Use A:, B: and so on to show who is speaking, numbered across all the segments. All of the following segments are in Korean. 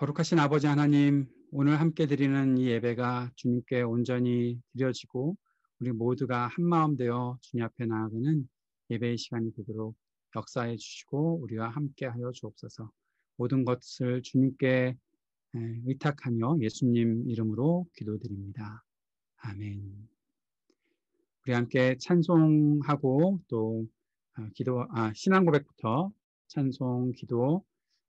A: 거룩하신 아버지 하나님, 오늘 함께 드리는 이 예배가 주님께 온전히 드려지고 우리 모두가 한마음 되어 주님 앞에 나아가는 예배의 시간이 되도록 역사해 주시고 우리와 함께 하여 주옵소서. 모든 것을 주님께 의탁하며 예수님 이름으로 기도드립니다. 아멘. 우리 함께 찬송하고 또 신앙 고백부터 찬송, 기도,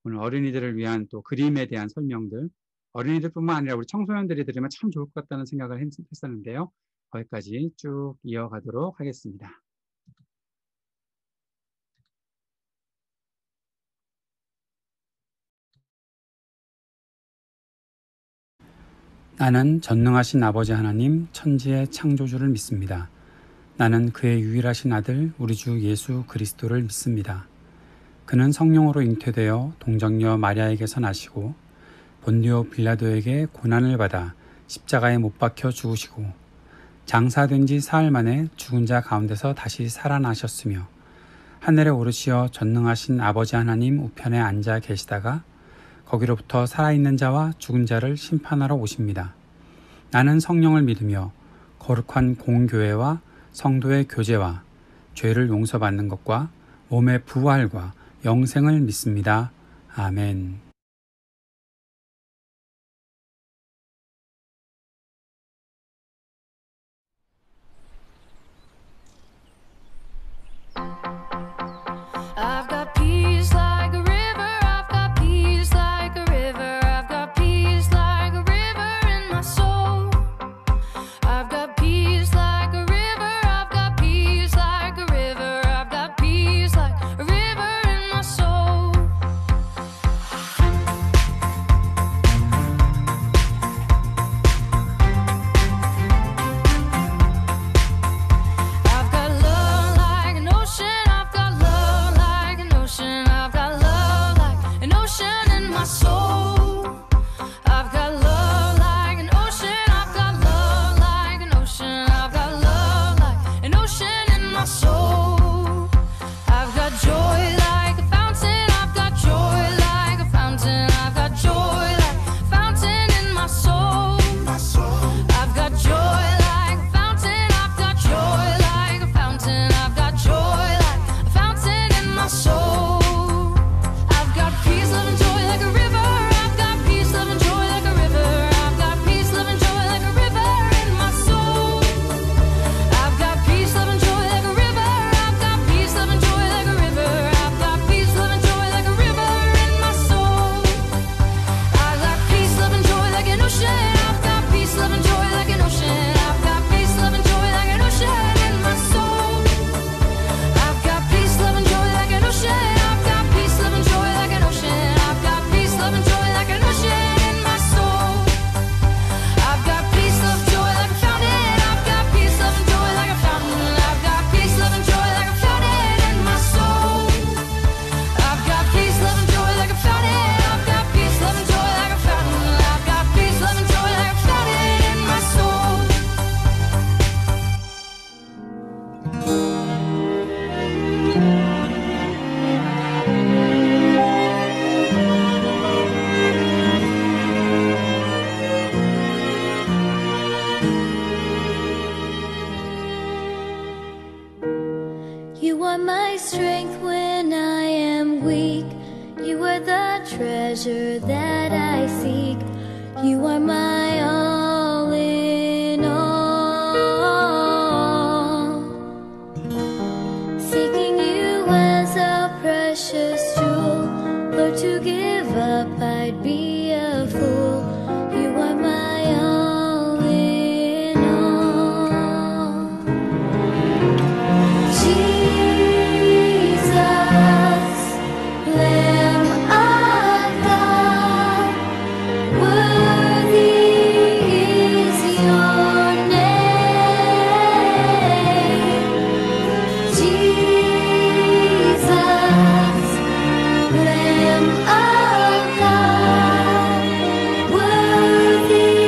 A: 오늘 어린이들을 위한 또 그림에 대한 설명들, 어린이들뿐만 아니라 우리 청소년들이 들으면 참 좋을 것 같다는 생각을 했었는데요. 거기까지 쭉 이어가도록 하겠습니다. 나는 전능하신 아버지 하나님, 천지의 창조주를 믿습니다. 나는 그의 유일하신 아들, 우리 주 예수 그리스도를 믿습니다. 그는 성령으로 잉태되어 동정녀 마리아에게서 나시고 본디오 빌라도에게 고난을 받아 십자가에 못 박혀 죽으시고 장사된 지 사흘 만에 죽은 자 가운데서 다시 살아나셨으며 하늘에 오르시어 전능하신 아버지 하나님 우편에 앉아 계시다가 거기로부터 살아있는 자와 죽은 자를 심판하러 오십니다. 나는 성령을 믿으며 거룩한 공교회와 성도의 교제와 죄를 용서받는 것과 몸의 부활과 영생을 믿습니다. 아멘.
B: I've got peace like a river, I've got peace like a river, I've got peace like a river in my soul. I've got peace like a river, I've got peace like a river, I've got peace like a river in my soul. I've got love like an ocean, I've got love like an ocean, I've got love like an ocean in my soul. I've got love like an ocean, I've got love like an ocean, I've got love like an ocean in my soul. I've got joy like a fountain, I've got joy like a fountain, I've got joy like a fountain in my soul. I've got joy like a fountain, I've got joy like a fountain, I've got joy like a fountain in my soul. I've got peace, love and joy like a river, I've got peace, love and joy like a river, I've got peace, love and joy like a river in my soul. I've got peace, love and joy like a river, I've got peace, love and joy like a river, I've got peace, love and joy like a river in my soul. I've got peace, love and joy like an ocean, I've got peace, love and joy like an ocean, I've got peace, love and joy like an ocean in my soul. I've got peace, love and joy like an ocean, I've got peace, love and joy like an ocean, I've got peace, love and joy like an ocean in my soul. I've got peace, love, joy like a fountain, I've got peace, love and joy like a fountain, I've got peace, love and joy like a fountain in my soul. I've got peace, love and joy like a fountain, I've got peace, love and joy like a fountain, I've got peace, love and joy like a fountain in my soul. You are my strength when I am weak. You are the treasure that I seek. You are my all in all. Seeking you as a precious jewel, Lord, to give up I'd be a fool. You are my all in all. Jesus, Lamb of God, worthy is your name. Jesus, Lamb of God, worthy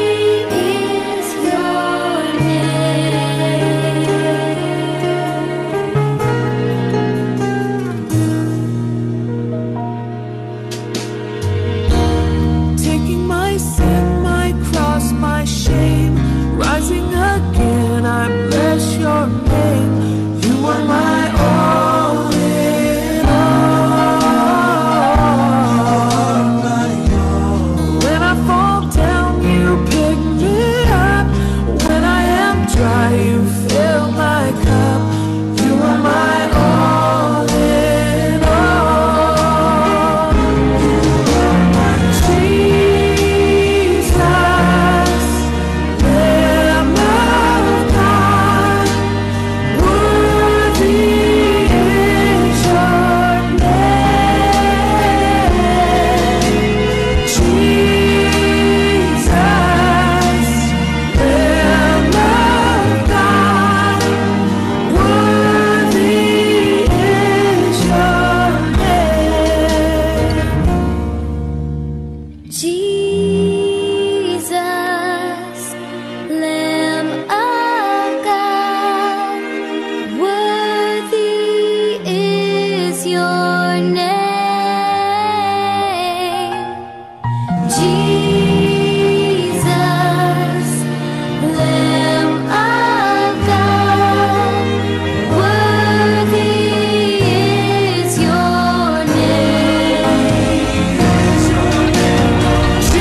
B: Jesus, Lamb of God, worthy is your name. Jesus, Lamb of God, worthy is your name. Jesus,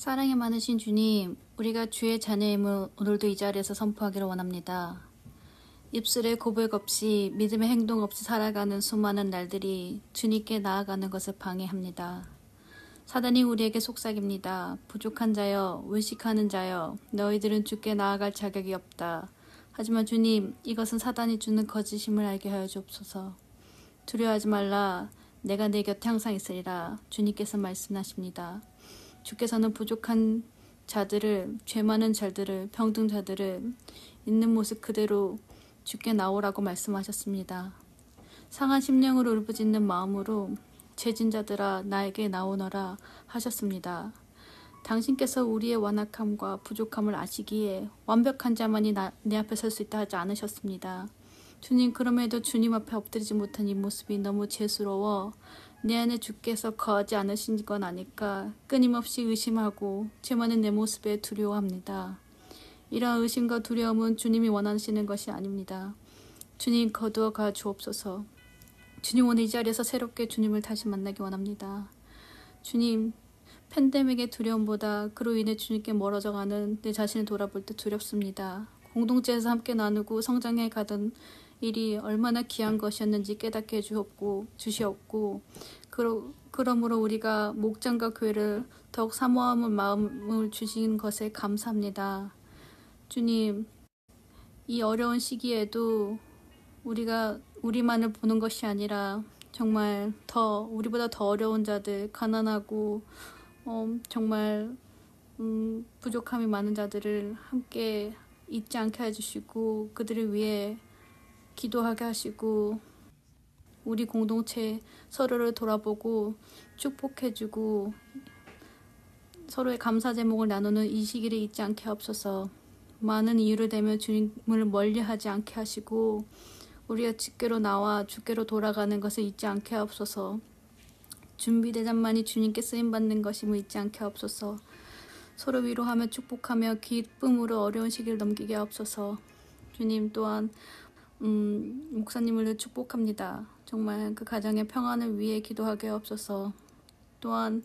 C: 사랑이 많으신 주님, 우리가 주의 자녀임을 오늘도 이 자리에서 선포하기를 원합니다. 입술에 고백 없이 믿음의 행동 없이 살아가는 수많은 날들이 주님께 나아가는 것을 방해합니다. 사단이 우리에게 속삭입니다. 부족한 자여, 외식하는 자여, 너희들은 주께 나아갈 자격이 없다. 하지만 주님, 이것은 사단이 주는 거짓임을 알게 하여 주옵소서. 두려워하지 말라. 내가 내 곁에 항상 있으리라. 주님께서 말씀하십니다. 주께서는 부족한 자들을, 죄 많은 자들을, 병든 자들을 있는 모습 그대로 주께 나오라고 말씀하셨습니다. 상한 심령으로 울부짖는 마음으로 죄진 자들아 나에게 나오너라 하셨습니다. 당신께서 우리의 완악함과 부족함을 아시기에 완벽한 자만이 내 앞에 설 수 있다 하지 않으셨습니다. 주님, 그럼에도 주님 앞에 엎드리지 못한 이 모습이 너무 죄스러워 내 안에 주께서 거하지 않으신 건 아닐까 끊임없이 의심하고 죄 많은 내 모습에 두려워합니다. 이러한 의심과 두려움은 주님이 원하시는 것이 아닙니다. 주님, 거두어 가 주옵소서. 주님, 오늘 이 자리에서 새롭게 주님을 다시 만나기 원합니다. 주님, 팬데믹의 두려움보다 그로 인해 주님께 멀어져가는 내 자신을 돌아볼 때 두렵습니다. 공동체에서 함께 나누고 성장해 가던 일이 얼마나 귀한 것이었는지 깨닫게 주시옵고 그러므로 우리가 목장과 교회를 더욱 사모하는 마음을 주신 것에 감사합니다. 주님, 이 어려운 시기에도 우리가 우리만을 보는 것이 아니라 정말 우리보다 더 어려운 자들, 가난하고 정말 부족함이 많은 자들을 함께 잊지 않게 해주시고 그들을 위해 기도하게 하시고 우리 공동체 서로를 돌아보고 축복해주고 서로의 감사 제목을 나누는 이 시기를 잊지 않게 하옵소서. 많은 이유를 대며 주님을 멀리하지 않게 하시고 우리가 주께로 나와 주께로 돌아가는 것을 잊지 않게 하옵소서. 준비되자만이 주님께 쓰임받는 것임을 잊지 않게 하옵소서. 서로 위로하며 축복하며 기쁨으로 어려운 시기를 넘기게 하옵소서. 주님, 또한 목사님을 축복합니다. 정말 그 가정의 평안을 위해 기도하게 하옵소서. 또한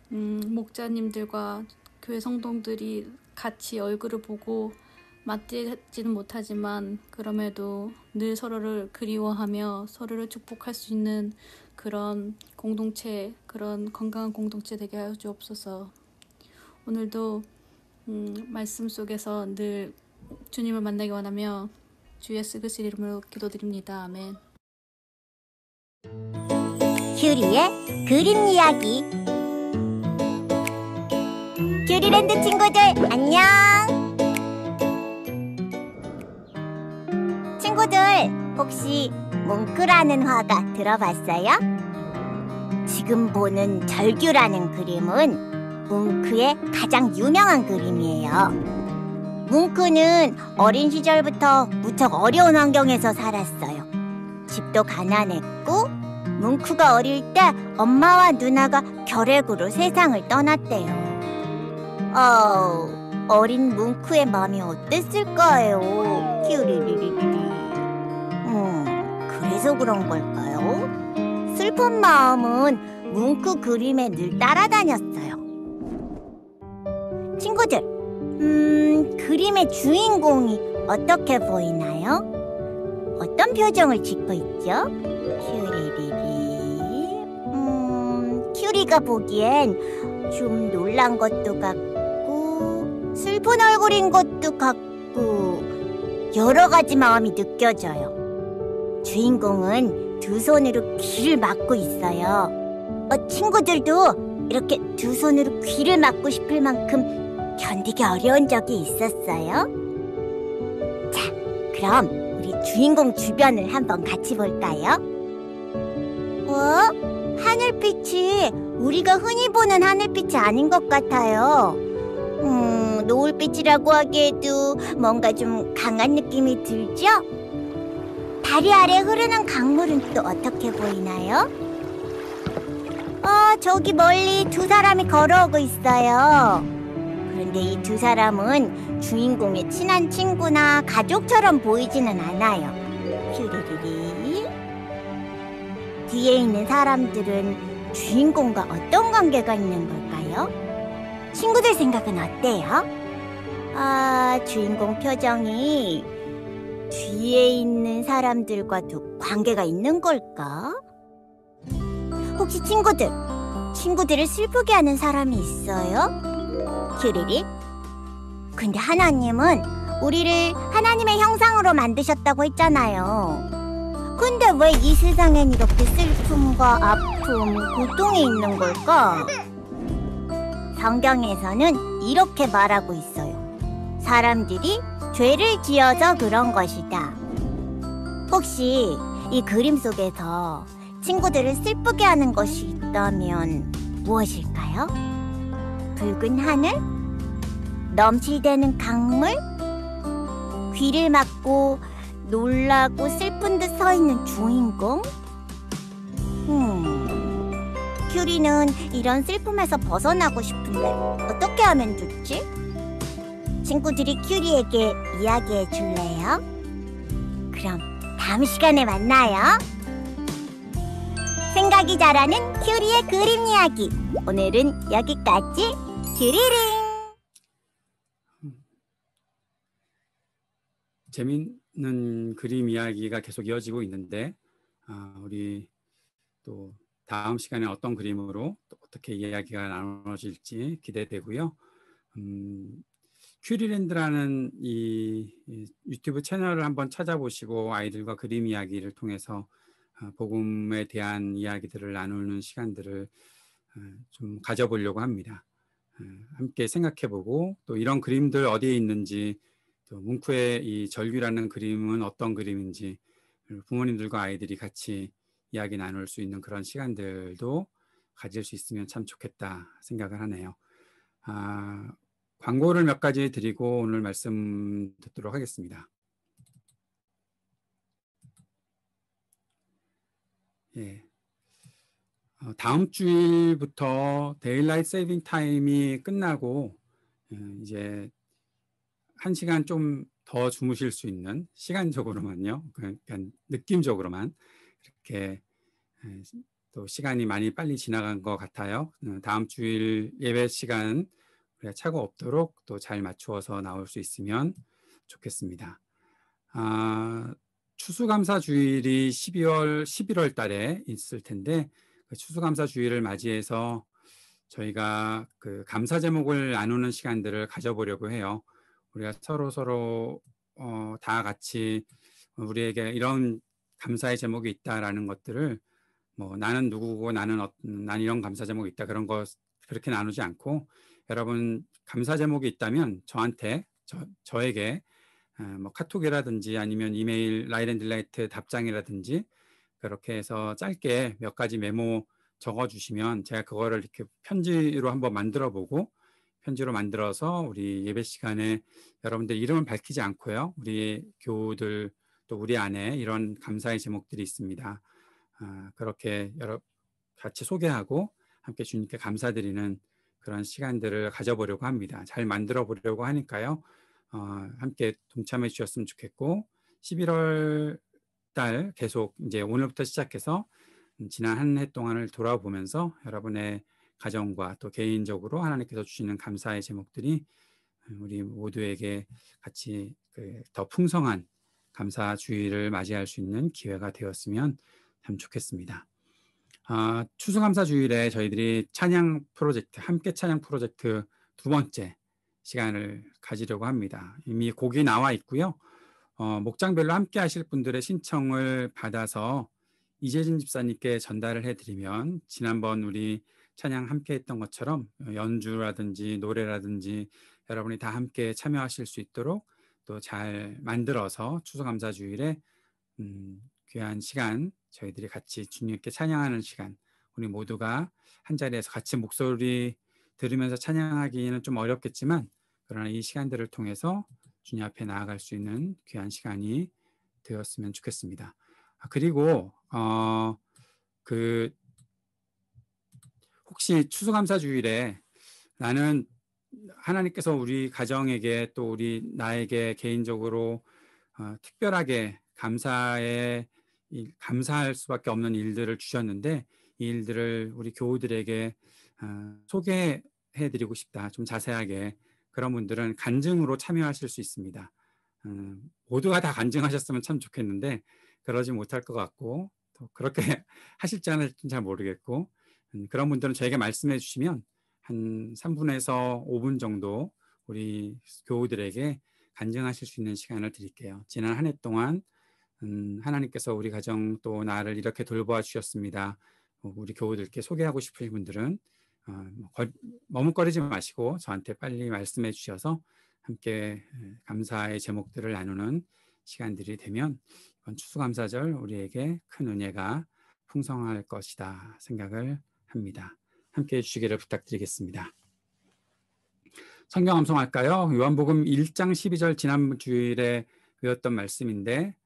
C: 목자님들과 교회 성도들이 같이 얼굴을 보고 맞대지는 못하지만 그럼에도 늘 서로를 그리워하며 서로를 축복할 수 있는 그런 공동체, 그런 건강한 공동체 되게 하여 주옵소서. 오늘도 말씀 속에서 늘 주님을 만나기 원하며 주 예수 그리스도 이름으로 기도드립니다. 아멘.
D: 큐리의 그림 이야기. 큐리랜드 친구들 안녕. 친구들, 혹시 뭉크라는 화가 들어봤어요? 지금 보는 절규라는 그림은 뭉크의 가장 유명한 그림이에요. 뭉크는 어린 시절부터 무척 어려운 환경에서 살았어요. 집도 가난했고 뭉크가 어릴 때 엄마와 누나가 결핵으로 세상을 떠났대요. 어린 뭉크의 마음이 어땠을까요? 큐리리리리. 그래서 그런 걸까요? 슬픈 마음은 뭉크 그림에 늘 따라다녔어요. 친구들, 그림의 주인공이 어떻게 보이나요? 어떤 표정을 짓고 있죠? 큐리가 보기엔 좀 놀란 것도 같고 슬픈 얼굴인 것도 같고 여러 가지 마음이 느껴져요. 주인공은 두 손으로 귀를 막고 있어요. 친구들도 이렇게 두 손으로 귀를 막고 싶을 만큼 견디기 어려운 적이 있었어요? 자, 그럼 우리 주인공 주변을 한번 같이 볼까요? 하늘빛이 우리가 흔히 보는 하늘빛이 아닌 것 같아요. 노을빛이라고 하기에도 뭔가 좀 강한 느낌이 들죠? 다리 아래 흐르는 강물은 또 어떻게 보이나요? 저기 멀리 두 사람이 걸어오고 있어요. 그런데 이 두 사람은 주인공의 친한 친구나 가족처럼 보이지는 않아요. 슈리리리. 뒤에 있는 사람들은 주인공과 어떤 관계가 있는 걸까요? 친구들 생각은 어때요? 주인공 표정이 뒤에 있는 사람들과도 관계가 있는 걸까? 혹시 친구들을 슬프게 하는 사람이 있어요? 큐리리? 근데 하나님은 우리를 하나님의 형상으로 만드셨다고 했잖아요. 근데 왜 이 세상엔 이렇게 슬픔과 아픔, 고통이 있는 걸까? 성경에서는 이렇게 말하고 있어요. 사람들이 죄를 지어서 그런 것이다. 혹시 이 그림 속에서 친구들을 슬프게 하는 것이 있다면 무엇일까요? 붉은 하늘? 넘실대는 강물? 귀를 막고 놀라고 슬픈 듯 서 있는 주인공? 큐리는 이런 슬픔에서 벗어나고 싶은데 어떻게 하면 좋지? 친구들이 큐리에게 이야기해 줄래요? 그럼 다음 시간에 만나요. 생각이 자라는 큐리의 그림 이야기. 오늘은 여기까지. 큐리링.
A: 재밌는 그림 이야기가 계속 이어지고 있는데 우리 또 다음 시간에 어떤 그림으로 또 어떻게 이야기가 나눠질지 기대되고요. 큐리랜드라는 이 유튜브 채널을 한번 찾아보시고 아이들과 그림 이야기를 통해서 복음에 대한 이야기들을 나누는 시간들을 좀 가져보려고 합니다. 함께 생각해보고 또 이런 그림들 어디에 있는지 또 뭉크의 이 절규라는 그림은 어떤 그림인지 부모님들과 아이들이 같이 이야기 나눌 수 있는 그런 시간들도 가질 수 있으면 참 좋겠다 생각을 하네요. 광고를 몇 가지 드리고 오늘 말씀 듣도록 하겠습니다. 예. 다음 주일부터 데일라이트 세이빙 타임이 끝나고 이제 1시간 좀 더 주무실 수 있는 시간적으로만요. 그러니까 느낌적으로만 이렇게 또 시간이 많이 빨리 지나간 것 같아요. 다음 주일 예배 시간 우리가 차고 없도록 또 잘 맞추어서 나올 수 있으면 좋겠습니다. 추수감사주일이 11월 달에 있을 텐데 그 추수감사주일을 맞이해서 저희가 그 감사 제목을 나누는 시간들을 가져보려고 해요. 우리가 서로 다 같이 우리에게 이런 감사의 제목이 있다라는 것들을 뭐 나는 누구고 난 이런 감사 제목이 있다 그런 거 그렇게 나누지 않고 여러분 감사 제목이 있다면 저에게 뭐 카톡이라든지 아니면 이메일 라이트앤딜라이트 답장이라든지 그렇게 해서 짧게 몇 가지 메모 적어주시면 제가 그거를 이렇게 편지로 한번 만들어보고 편지로 만들어서 우리 예배 시간에 여러분들 이름을 밝히지 않고요. 우리 교우들 또 우리 안에 이런 감사의 제목들이 있습니다. 그렇게 같이 소개하고 함께 주님께 감사드리는 그런 시간들을 가져보려고 합니다. 잘 만들어 보려고 하니까요. 함께 동참해 주셨으면 좋겠고 11월 달 계속 이제 오늘부터 시작해서 지난 한 해 동안을 돌아보면서 여러분의 가정과 또 개인적으로 하나님께서 주시는 감사의 제목들이 우리 모두에게 같이 더 풍성한 감사 주일을 맞이할 수 있는 기회가 되었으면 참 좋겠습니다. 추수감사 주일에 저희들이 찬양 프로젝트, 함께 찬양 프로젝트 2번째 시간을 가지려고 합니다. 이미 곡이 나와 있고요. 목장별로 함께 하실 분들의 신청을 받아서 이재진 집사님께 전달을 해드리면 지난번 우리 찬양 함께 했던 것처럼 연주라든지 노래라든지 여러분이 다 함께 참여하실 수 있도록 또 잘 만들어서 추수감사 주일에 귀한 시간 저희들이 같이 주님께 찬양하는 시간 우리 모두가 한자리에서 같이 목소리 들으면서 찬양하기는 좀 어렵겠지만 그러나 이 시간들을 통해서 주님 앞에 나아갈 수 있는 귀한 시간이 되었으면 좋겠습니다. 그리고 혹시 추수감사 주일에 나는 하나님께서 우리 가정에게 또 나에게 개인적으로 특별하게 감사할 수밖에 없는 일들을 주셨는데 이 일들을 우리 교우들에게 소개해 해드리고 싶다, 좀 자세하게, 그런 분들은 간증으로 참여하실 수 있습니다. 모두가 다 간증하셨으면 참 좋겠는데 그러지 못할 것 같고, 또 그렇게 하실지 안 하실지 잘 모르겠고, 그런 분들은 저에게 말씀해 주시면 한 3분에서 5분 정도 우리 교우들에게 간증하실 수 있는 시간을 드릴게요. 지난 한 해 동안 하나님께서 우리 가정 또 나를 이렇게 돌보아 주셨습니다. 우리 교우들께 소개하고 싶으신 분들은 머뭇거리지 마시고 저한테 빨리 말씀해 주셔서 함께 감사의 제목들을 나누는 시간들이 되면 이번 추수감사절 우리에게 큰 은혜가 풍성할 것이다 생각을 합니다. 함께 해주시기를 부탁드리겠습니다. 성경 암송할까요? 요한복음 1장 12절 지난 주일에 외웠던 말씀인데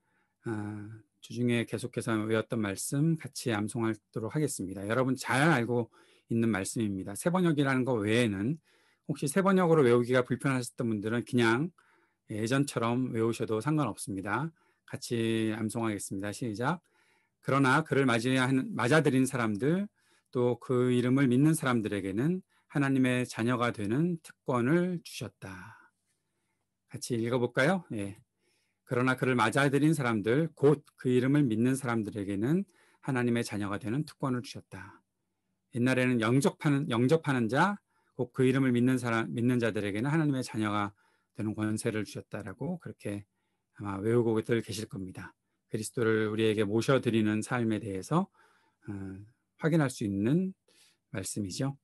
A: 주중에 계속해서 외웠던 말씀 같이 암송하도록 하겠습니다. 여러분 잘 알고 있는 말씀입니다. 새번역이라는 거 외에는 혹시 새번역으로 외우기가 불편하셨던 분들은 그냥 예전처럼 외우셔도 상관없습니다. 같이 암송하겠습니다. 시작. 그러나 그를 맞아들인 사람들, 또 그 이름을 믿는 사람들에게는 하나님의 자녀가 되는 특권을 주셨다. 같이 읽어볼까요? 예. 그러나 그를 맞아들인 사람들, 곧 그 이름을 믿는 사람들에게는 하나님의 자녀가 되는 특권을 주셨다. 옛날에는 영접하는 자, 곧 그 이름을 믿는 자들에게는 하나님의 자녀가 되는 권세를 주셨다라고 그렇게 아마 외우고들 계실 겁니다. 그리스도를 우리에게 모셔드리는 삶에 대해서 확인할 수 있는 말씀이죠.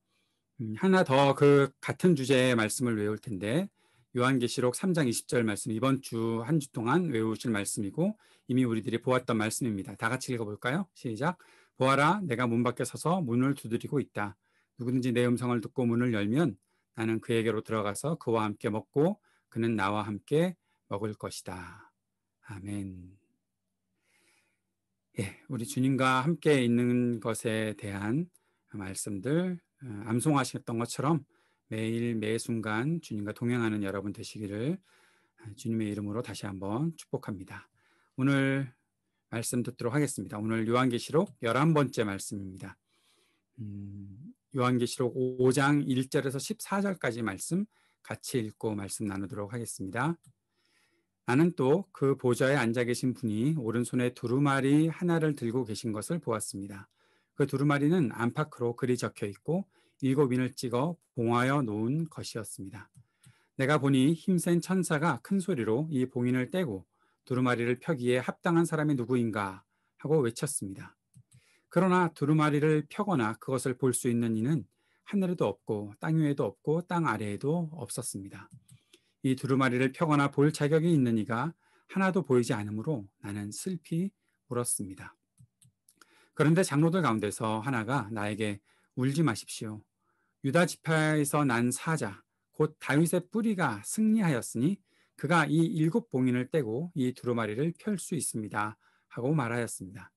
A: 하나 더 그 같은 주제의 말씀을 외울 텐데, 요한계시록 3장 20절 말씀, 이번 주 한 주 동안 외우실 말씀이고 이미 우리들이 보았던 말씀입니다. 다 같이 읽어볼까요? 시작. 보아라, 내가 문 밖에 서서 문을 두드리고 있다. 누구든지 내 음성을 듣고 문을 열면 나는 그에게로 들어가서 그와 함께 먹고 그는 나와 함께 먹을 것이다. 아멘. 예, 우리 주님과 함께 있는 것에 대한 말씀들 암송하셨던 것처럼 매일 매 순간 주님과 동행하는 여러분 되시기를 주님의 이름으로 다시 한번 축복합니다. 오늘 말씀 듣도록 하겠습니다. 오늘 요한계시록 11번째 말씀입니다. 요한계시록 5장 1절에서 14절까지 말씀 같이 읽고 말씀 나누도록 하겠습니다. 나는 또 그 보좌에 앉아 계신 분이 오른손에 두루마리 하나를 들고 계신 것을 보았습니다. 그 두루마리는 안팎으로 글이 적혀 있고 7인을 찍어 봉하여 놓은 것이었습니다. 내가 보니 힘센 천사가 큰 소리로 이 봉인을 떼고 두루마리를 펴기에 합당한 사람이 누구인가 하고 외쳤습니다. 그러나 두루마리를 펴거나 그것을 볼 수 있는 이는 하늘에도 없고 땅 위에도 없고 땅 아래에도 없었습니다. 이 두루마리를 펴거나 볼 자격이 있는 이가 하나도 보이지 않으므로 나는 슬피 울었습니다. 그런데 장로들 가운데서 하나가 나에게 울지 마십시오. 유다 지파에서 난 사자, 곧 다윗의 뿌리가 승리하였으니 그가 이 7봉인을 떼고 이 두루마리를 펼 수 있습니다. 하고 말하였습니다.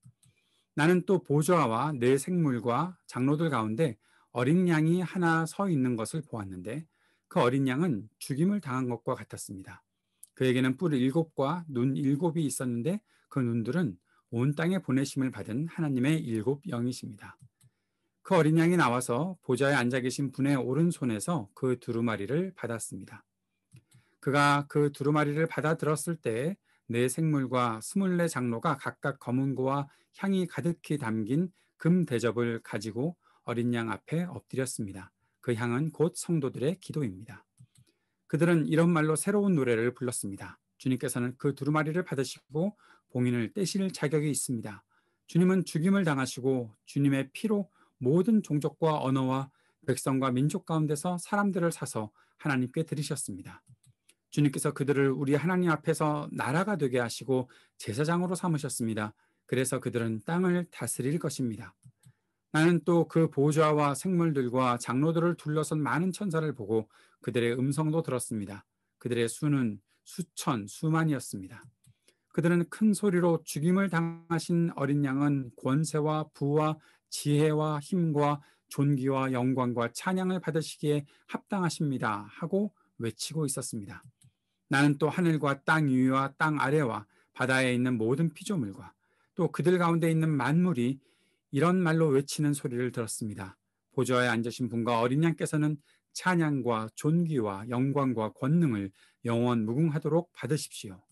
A: 나는 또 보좌와 네 생물과 장로들 가운데 어린 양이 하나 서 있는 것을 보았는데 그 어린 양은 죽임을 당한 것과 같았습니다. 그에게는 뿔 7과 눈 7이 있었는데 그 눈들은 온 땅에 보내심을 받은 하나님의 7 영이십니다. 그 어린 양이 나와서 보좌에 앉아 계신 분의 오른손에서 그 두루마리를 받았습니다. 그가 그 두루마리를 받아 들었을 때에 네 생물과 24 장로가 각각 검은고와 향이 가득히 담긴 금 대접을 가지고 어린 양 앞에 엎드렸습니다. 그 향은 곧 성도들의 기도입니다. 그들은 이런 말로 새로운 노래를 불렀습니다. 주님께서는 그 두루마리를 받으시고 봉인을 떼실 자격이 있습니다. 주님은 죽임을 당하시고 주님의 피로 모든 종족과 언어와 백성과 민족 가운데서 사람들을 사서 하나님께 드리셨습니다. 주님께서 그들을 우리 하나님 앞에서 나라가 되게 하시고 제사장으로 삼으셨습니다. 그래서 그들은 땅을 다스릴 것입니다. 나는 또 그 보좌와 생물들과 장로들을 둘러선 많은 천사를 보고 그들의 음성도 들었습니다. 그들의 수는 수천, 수만이었습니다. 그들은 큰 소리로 죽임을 당하신 어린 양은 권세와 부와 지혜와 힘과 존귀와 영광과 찬양을 받으시기에 합당하십니다 하고 외치고 있었습니다. 나는 또 하늘과 땅 위와 땅 아래와 바다에 있는 모든 피조물과 또 그들 가운데 있는 만물이 이런 말로 외치는 소리를 들었습니다. 보좌에 앉으신 분과 어린 양께서는 찬양과 존귀와 영광과 권능을 영원 무궁하도록 받으십시오.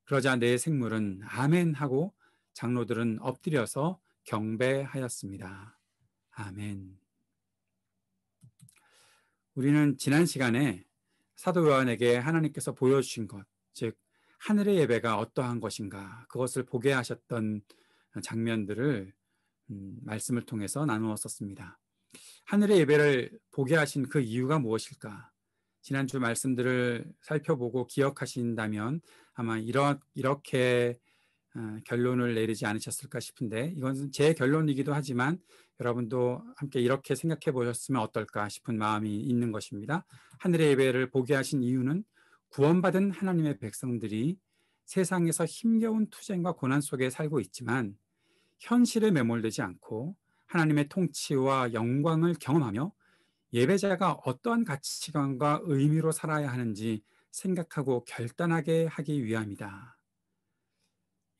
A: 그러자 내 생물은 아멘 하고 장로들은 엎드려서 경배하였습니다. 아멘. 우리는 지난 시간에 사도 요한에게 하나님께서 보여주신 것, 즉 하늘의 예배가 어떠한 것인가, 그것을 보게 하셨던 장면들을 말씀을 통해서 나누었었습니다. 하늘의 예배를 보게 하신 그 이유가 무엇일까? 지난주 말씀들을 살펴보고 기억하신다면 아마 이렇게 결론을 내리지 않으셨을까 싶은데, 이건 제 결론이기도 하지만 여러분도 함께 이렇게 생각해 보셨으면 어떨까 싶은 마음이 있는 것입니다. 하늘의 예배를 보게 하신 이유는 구원받은 하나님의 백성들이 세상에서 힘겨운 투쟁과 고난 속에 살고 있지만 현실에 매몰되지 않고 하나님의 통치와 영광을 경험하며 예배자가 어떠한 가치관과 의미로 살아야 하는지 생각하고 결단하게 하기 위함이다.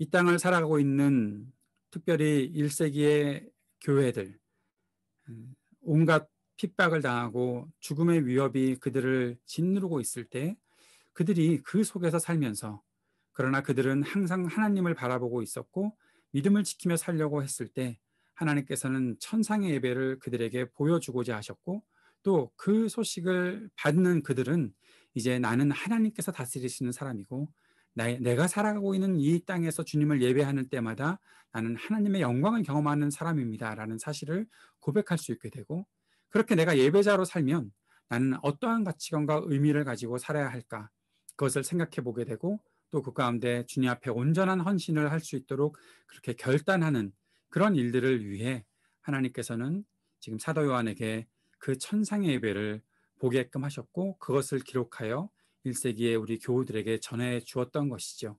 A: 이 땅을 살아가고 있는 특별히 1세기의 교회들, 온갖 핍박을 당하고 죽음의 위협이 그들을 짓누르고 있을 때 그들이 그 속에서 살면서, 그러나 그들은 항상 하나님을 바라보고 있었고 믿음을 지키며 살려고 했을 때 하나님께서는 천상의 예배를 그들에게 보여주고자 하셨고, 또 그 소식을 받는 그들은 이제 나는 하나님께서 다스리시는 사람이고 내가 살아가고 있는 이 땅에서 주님을 예배하는 때마다 나는 하나님의 영광을 경험하는 사람입니다 라는 사실을 고백할 수 있게 되고, 그렇게 내가 예배자로 살면 나는 어떠한 가치관과 의미를 가지고 살아야 할까, 그것을 생각해 보게 되고, 또 그 가운데 주님 앞에 온전한 헌신을 할 수 있도록 그렇게 결단하는 그런 일들을 위해 하나님께서는 지금 사도 요한에게 그 천상의 예배를 보게끔 하셨고, 그것을 기록하여 1세기에 우리 교우들에게 전해 주었던 것이죠.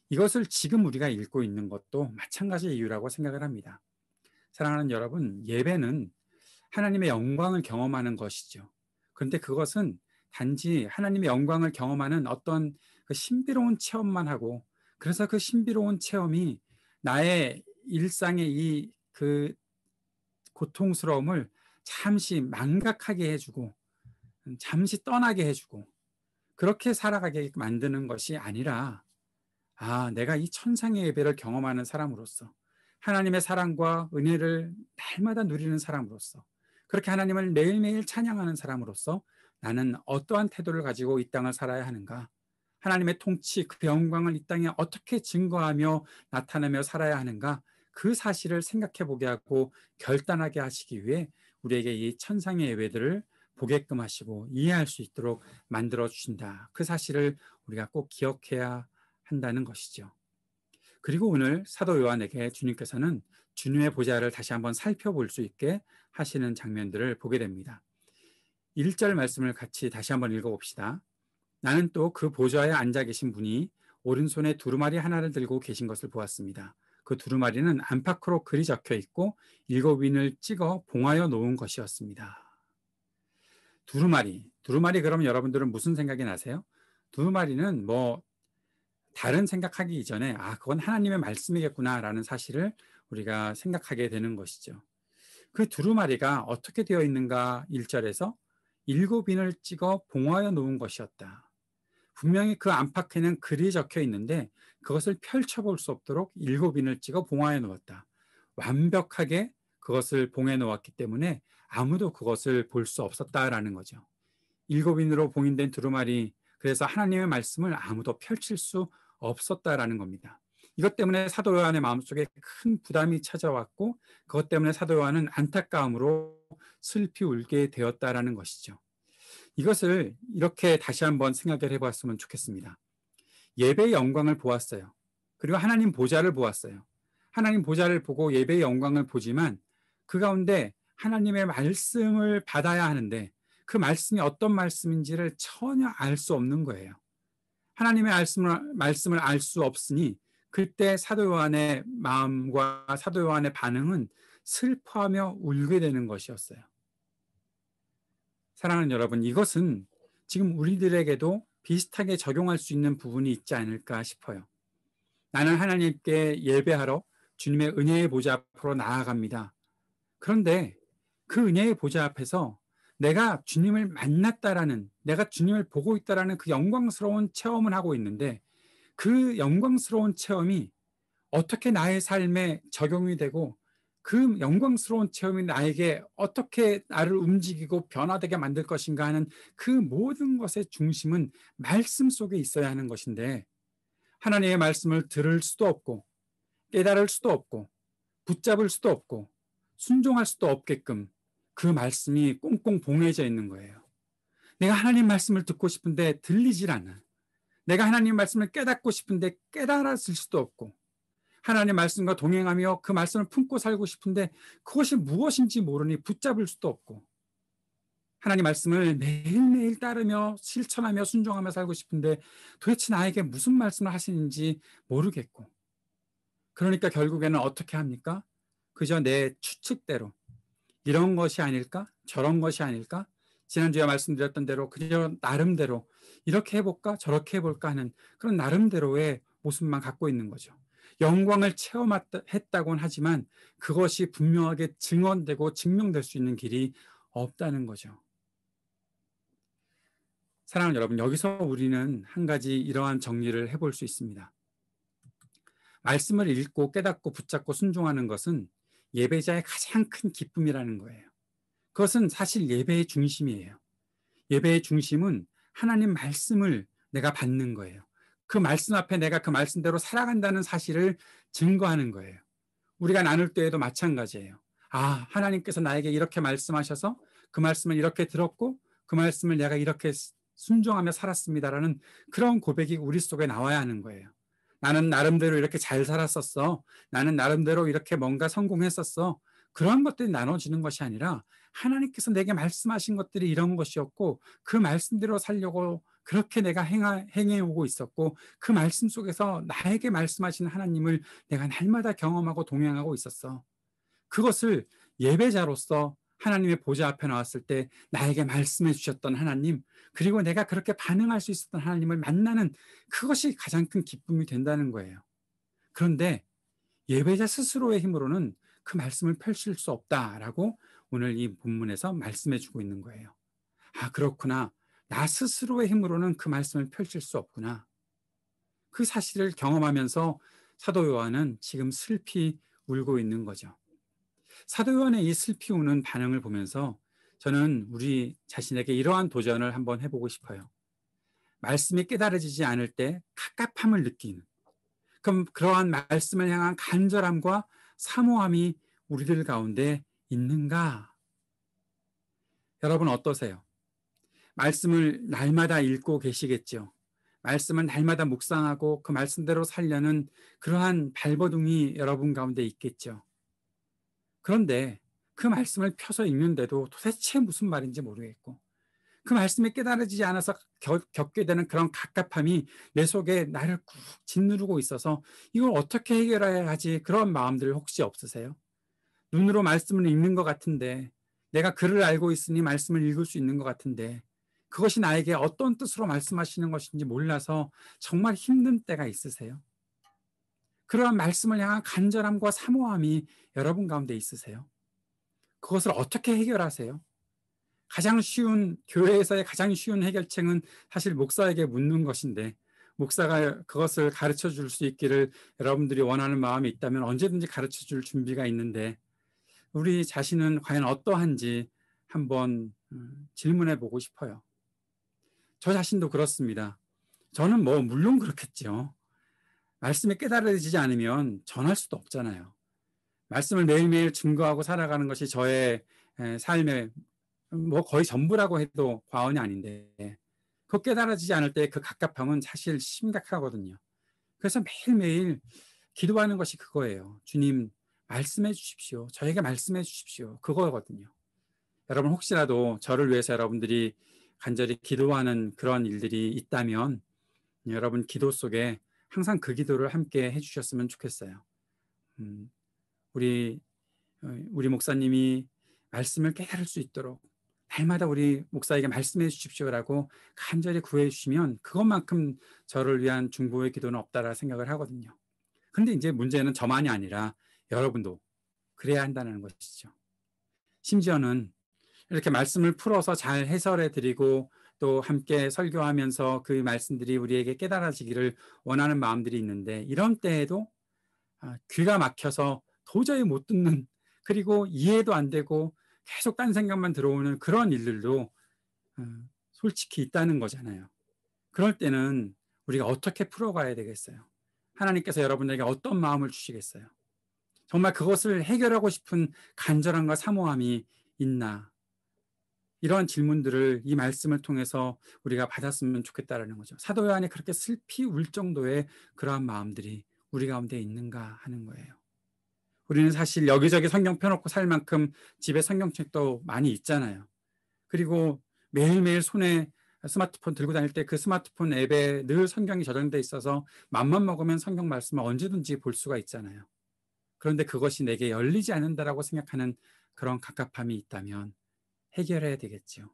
A: 이것을 지금 우리가 읽고 있는 것도 마찬가지 이유라고 생각을 합니다. 사랑하는 여러분, 예배는 하나님의 영광을 경험하는 것이죠. 그런데 그것은 단지 하나님의 영광을 경험하는 어떤 그 신비로운 체험만 하고, 그래서 그 신비로운 체험이 나의 일상의 그 고통스러움을 잠시 망각하게 해주고 잠시 떠나게 해주고 그렇게 살아가게 만드는 것이 아니라, 내가 이 천상의 예배를 경험하는 사람으로서, 하나님의 사랑과 은혜를 날마다 누리는 사람으로서, 그렇게 하나님을 매일매일 찬양하는 사람으로서 나는 어떠한 태도를 가지고 이 땅을 살아야 하는가, 하나님의 통치, 그 영광을 이 땅에 어떻게 증거하며 나타내며 살아야 하는가, 그 사실을 생각해 보게 하고 결단하게 하시기 위해 우리에게 이 천상의 예배들을 보게끔 하시고 이해할 수 있도록 만들어 주신다. 그 사실을 우리가 꼭 기억해야 한다는 것이죠. 그리고 오늘 사도 요한에게 주님께서는 주님의 보좌를 다시 한번 살펴볼 수 있게 하시는 장면들을 보게 됩니다. 1절 말씀을 같이 다시 한번 읽어봅시다. 나는 또 그 보좌에 앉아 계신 분이 오른손에 두루마리 하나를 들고 계신 것을 보았습니다. 그 두루마리는 안팎으로 글이 적혀 있고 7인을 찍어 봉하여 놓은 것이었습니다. 두루마리 그러면 여러분들은 무슨 생각이 나세요? 두루마리는 다른 생각하기 이전에 그건 하나님의 말씀이겠구나 라는 사실을 우리가 생각하게 되는 것이죠. 그 두루마리가 어떻게 되어 있는가, 1절에서 7인을 찍어 봉하여 놓은 것이었다. 분명히 그 안팎에는 글이 적혀 있는데 그것을 펼쳐볼 수 없도록 7인을 찍어 봉하여 놓았다. 완벽하게 그것을 봉해 놓았기 때문에 아무도 그것을 볼 수 없었다라는 거죠. 7인으로 봉인된 두루마리, 그래서 하나님의 말씀을 아무도 펼칠 수 없었다라는 겁니다. 이것 때문에 사도 요한의 마음속에 큰 부담이 찾아왔고, 그것 때문에 사도 요한은 안타까움으로 슬피 울게 되었다라는 것이죠. 이것을 이렇게 다시 한번 생각을 해봤으면 좋겠습니다. 예배의 영광을 보았어요. 그리고 하나님 보좌를 보았어요. 하나님 보좌를 보고 예배의 영광을 보지만 그 가운데 하나님의 말씀을 받아야 하는데 그 말씀이 어떤 말씀인지를 전혀 알 수 없는 거예요. 하나님의 말씀을 알 수 없으니 그때 사도 요한의 마음과 사도 요한의 반응은 슬퍼하며 울게 되는 것이었어요. 사랑하는 여러분, 이것은 지금 우리들에게도 비슷하게 적용할 수 있는 부분이 있지 않을까 싶어요. 나는 하나님께 예배하러 주님의 은혜의 보좌 앞으로 나아갑니다. 그런데 그 은혜의 보좌 앞에서 내가 주님을 만났다라는, 내가 주님을 보고 있다라는 그 영광스러운 체험을 하고 있는데 그 영광스러운 체험이 어떻게 나의 삶에 적용이 되고 그 영광스러운 체험이 나에게 어떻게 나를 움직이고 변화되게 만들 것인가 하는 그 모든 것의 중심은 말씀 속에 있어야 하는 것인데 하나님의 말씀을 들을 수도 없고 깨달을 수도 없고 붙잡을 수도 없고 순종할 수도 없게끔 그 말씀이 꽁꽁 봉해져 있는 거예요. 내가 하나님 말씀을 듣고 싶은데 들리질 않아. 내가 하나님 말씀을 깨닫고 싶은데 깨달았을 수도 없고 하나님 말씀과 동행하며 그 말씀을 품고 살고 싶은데 그것이 무엇인지 모르니 붙잡을 수도 없고 하나님 말씀을 매일매일 따르며 실천하며 순종하며 살고 싶은데 도대체 나에게 무슨 말씀을 하시는지 모르겠고 그러니까 결국에는 어떻게 합니까? 그저 내 추측대로 이런 것이 아닐까? 저런 것이 아닐까? 지난주에 말씀드렸던 대로 그저 나름대로 이렇게 해볼까? 저렇게 해볼까 하는 그런 나름대로의 모습만 갖고 있는 거죠. 영광을 체험했다고는 하지만 그것이 분명하게 증언되고 증명될 수 있는 길이 없다는 거죠. 사랑하는 여러분, 여기서 우리는 한 가지 이러한 정리를 해볼 수 있습니다. 말씀을 읽고 깨닫고 붙잡고 순종하는 것은 예배자의 가장 큰 기쁨이라는 거예요. 그것은 사실 예배의 중심이에요. 예배의 중심은 하나님 말씀을 내가 받는 거예요. 그 말씀 앞에 내가 그 말씀대로 살아간다는 사실을 증거하는 거예요. 우리가 나눌 때에도 마찬가지예요. 아, 하나님께서 나에게 이렇게 말씀하셔서 그 말씀을 이렇게 들었고 그 말씀을 내가 이렇게 순종하며 살았습니다라는 그런 고백이 우리 속에 나와야 하는 거예요. 나는 나름대로 이렇게 잘 살았었어. 나는 나름대로 이렇게 뭔가 성공했었어. 그런 것들이 나눠지는 것이 아니라 하나님께서 내게 말씀하신 것들이 이런 것이었고 그 말씀대로 살려고 그렇게 내가 행해오고 있었고 그 말씀 속에서 나에게 말씀하신 하나님을 내가 날마다 경험하고 동행하고 있었어. 그것을 예배자로서 하나님의 보좌 앞에 나왔을 때 나에게 말씀해 주셨던 하나님, 그리고 내가 그렇게 반응할 수 있었던 하나님을 만나는 그것이 가장 큰 기쁨이 된다는 거예요. 그런데 예배자 스스로의 힘으로는 그 말씀을 펼칠 수 없다라고 오늘 이 본문에서 말씀해 주고 있는 거예요. 아, 그렇구나. 나 스스로의 힘으로는 그 말씀을 펼칠 수 없구나. 그 사실을 경험하면서 사도 요한은 지금 슬피 울고 있는 거죠. 사도 요한의 이 슬피 우는 반응을 보면서 저는 우리 자신에게 이러한 도전을 한번 해보고 싶어요. 말씀이 깨달아지지 않을 때 갑갑함을 느끼는, 그럼 그러한 말씀을 향한 간절함과 사모함이 우리들 가운데 있는가? 여러분 어떠세요? 말씀을 날마다 읽고 계시겠죠? 말씀을 날마다 묵상하고 그 말씀대로 살려는 그러한 발버둥이 여러분 가운데 있겠죠? 그런데 그 말씀을 펴서 읽는데도 도대체 무슨 말인지 모르겠고 그 말씀이 깨달아지지 않아서 겪게 되는 그런 갑갑함이 내 속에 나를 꾹 짓누르고 있어서 이걸 어떻게 해결해야 하지? 그런 마음들 혹시 없으세요? 눈으로 말씀을 읽는 것 같은데 내가 글을 알고 있으니 말씀을 읽을 수 있는 것 같은데 그것이 나에게 어떤 뜻으로 말씀하시는 것인지 몰라서 정말 힘든 때가 있으세요? 그러한 말씀을 향한 간절함과 사모함이 여러분 가운데 있으세요? 그것을 어떻게 해결하세요? 가장 쉬운, 교회에서의 가장 쉬운 해결책은 사실 목사에게 묻는 것인데 목사가 그것을 가르쳐 줄 수 있기를 여러분들이 원하는 마음이 있다면 언제든지 가르쳐 줄 준비가 있는데 우리 자신은 과연 어떠한지 한번 질문해 보고 싶어요. 저 자신도 그렇습니다. 저는 물론 그렇겠죠. 말씀이 깨달아지지 않으면 전할 수도 없잖아요. 말씀을 매일매일 증거하고 살아가는 것이 저의 삶의 거의 전부라고 해도 과언이 아닌데 그 깨달아지지 않을 때 그 갑갑함은 사실 심각하거든요. 그래서 매일매일 기도하는 것이 그거예요. 주님 말씀해 주십시오. 저에게 말씀해 주십시오. 그거거든요. 여러분 혹시라도 저를 위해서 여러분들이 간절히 기도하는 그런 일들이 있다면 여러분 기도 속에 항상 그 기도를 함께 해주셨으면 좋겠어요. 우리 목사님이 말씀을 깨달을 수 있도록 날마다 우리 목사에게 말씀해 주십시오라고 간절히 구해 주시면 그것만큼 저를 위한 중보의 기도는 없다라 생각을 하거든요. 그런데 이제 문제는 저만이 아니라 여러분도 그래야 한다는 것이죠. 심지어는 이렇게 말씀을 풀어서 잘 해설해 드리고 또 함께 설교하면서 그 말씀들이 우리에게 깨달아지기를 원하는 마음들이 있는데, 이런 때에도 귀가 막혀서 도저히 못 듣는, 그리고 이해도 안 되고 계속 딴 생각만 들어오는 그런 일들도 솔직히 있다는 거잖아요. 그럴 때는 우리가 어떻게 풀어가야 되겠어요? 하나님께서 여러분에게 어떤 마음을 주시겠어요? 정말 그것을 해결하고 싶은 간절함과 사모함이 있나? 이러한 질문들을 이 말씀을 통해서 우리가 받았으면 좋겠다라는 거죠. 사도 요한이 그렇게 슬피 울 정도의 그러한 마음들이 우리 가운데 있는가 하는 거예요. 우리는 사실 여기저기 성경 펴놓고 살 만큼 집에 성경책도 많이 있잖아요. 그리고 매일매일 손에 스마트폰 들고 다닐 때 그 스마트폰 앱에 늘 성경이 저장돼 있어서 맘만 먹으면 성경 말씀을 언제든지 볼 수가 있잖아요. 그런데 그것이 내게 열리지 않는다라고 생각하는 그런 갑갑함이 있다면 해결해야 되겠죠.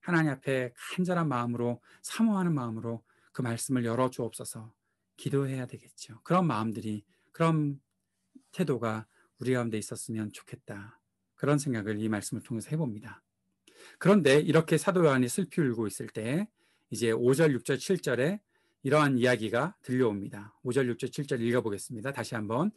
A: 하나님 앞에 간절한 마음으로, 사모하는 마음으로 그 말씀을 열어주옵소서 기도해야 되겠죠. 그런 마음들이, 그런 태도가 우리 가운데 있었으면 좋겠다. 그런 생각을 이 말씀을 통해서 해봅니다. 그런데 이렇게 사도 요한이 슬피 울고 있을 때 이제 5절, 6절, 7절에 이러한 이야기가 들려옵니다. 5절, 6절, 7절 읽어보겠습니다. 다시 한번.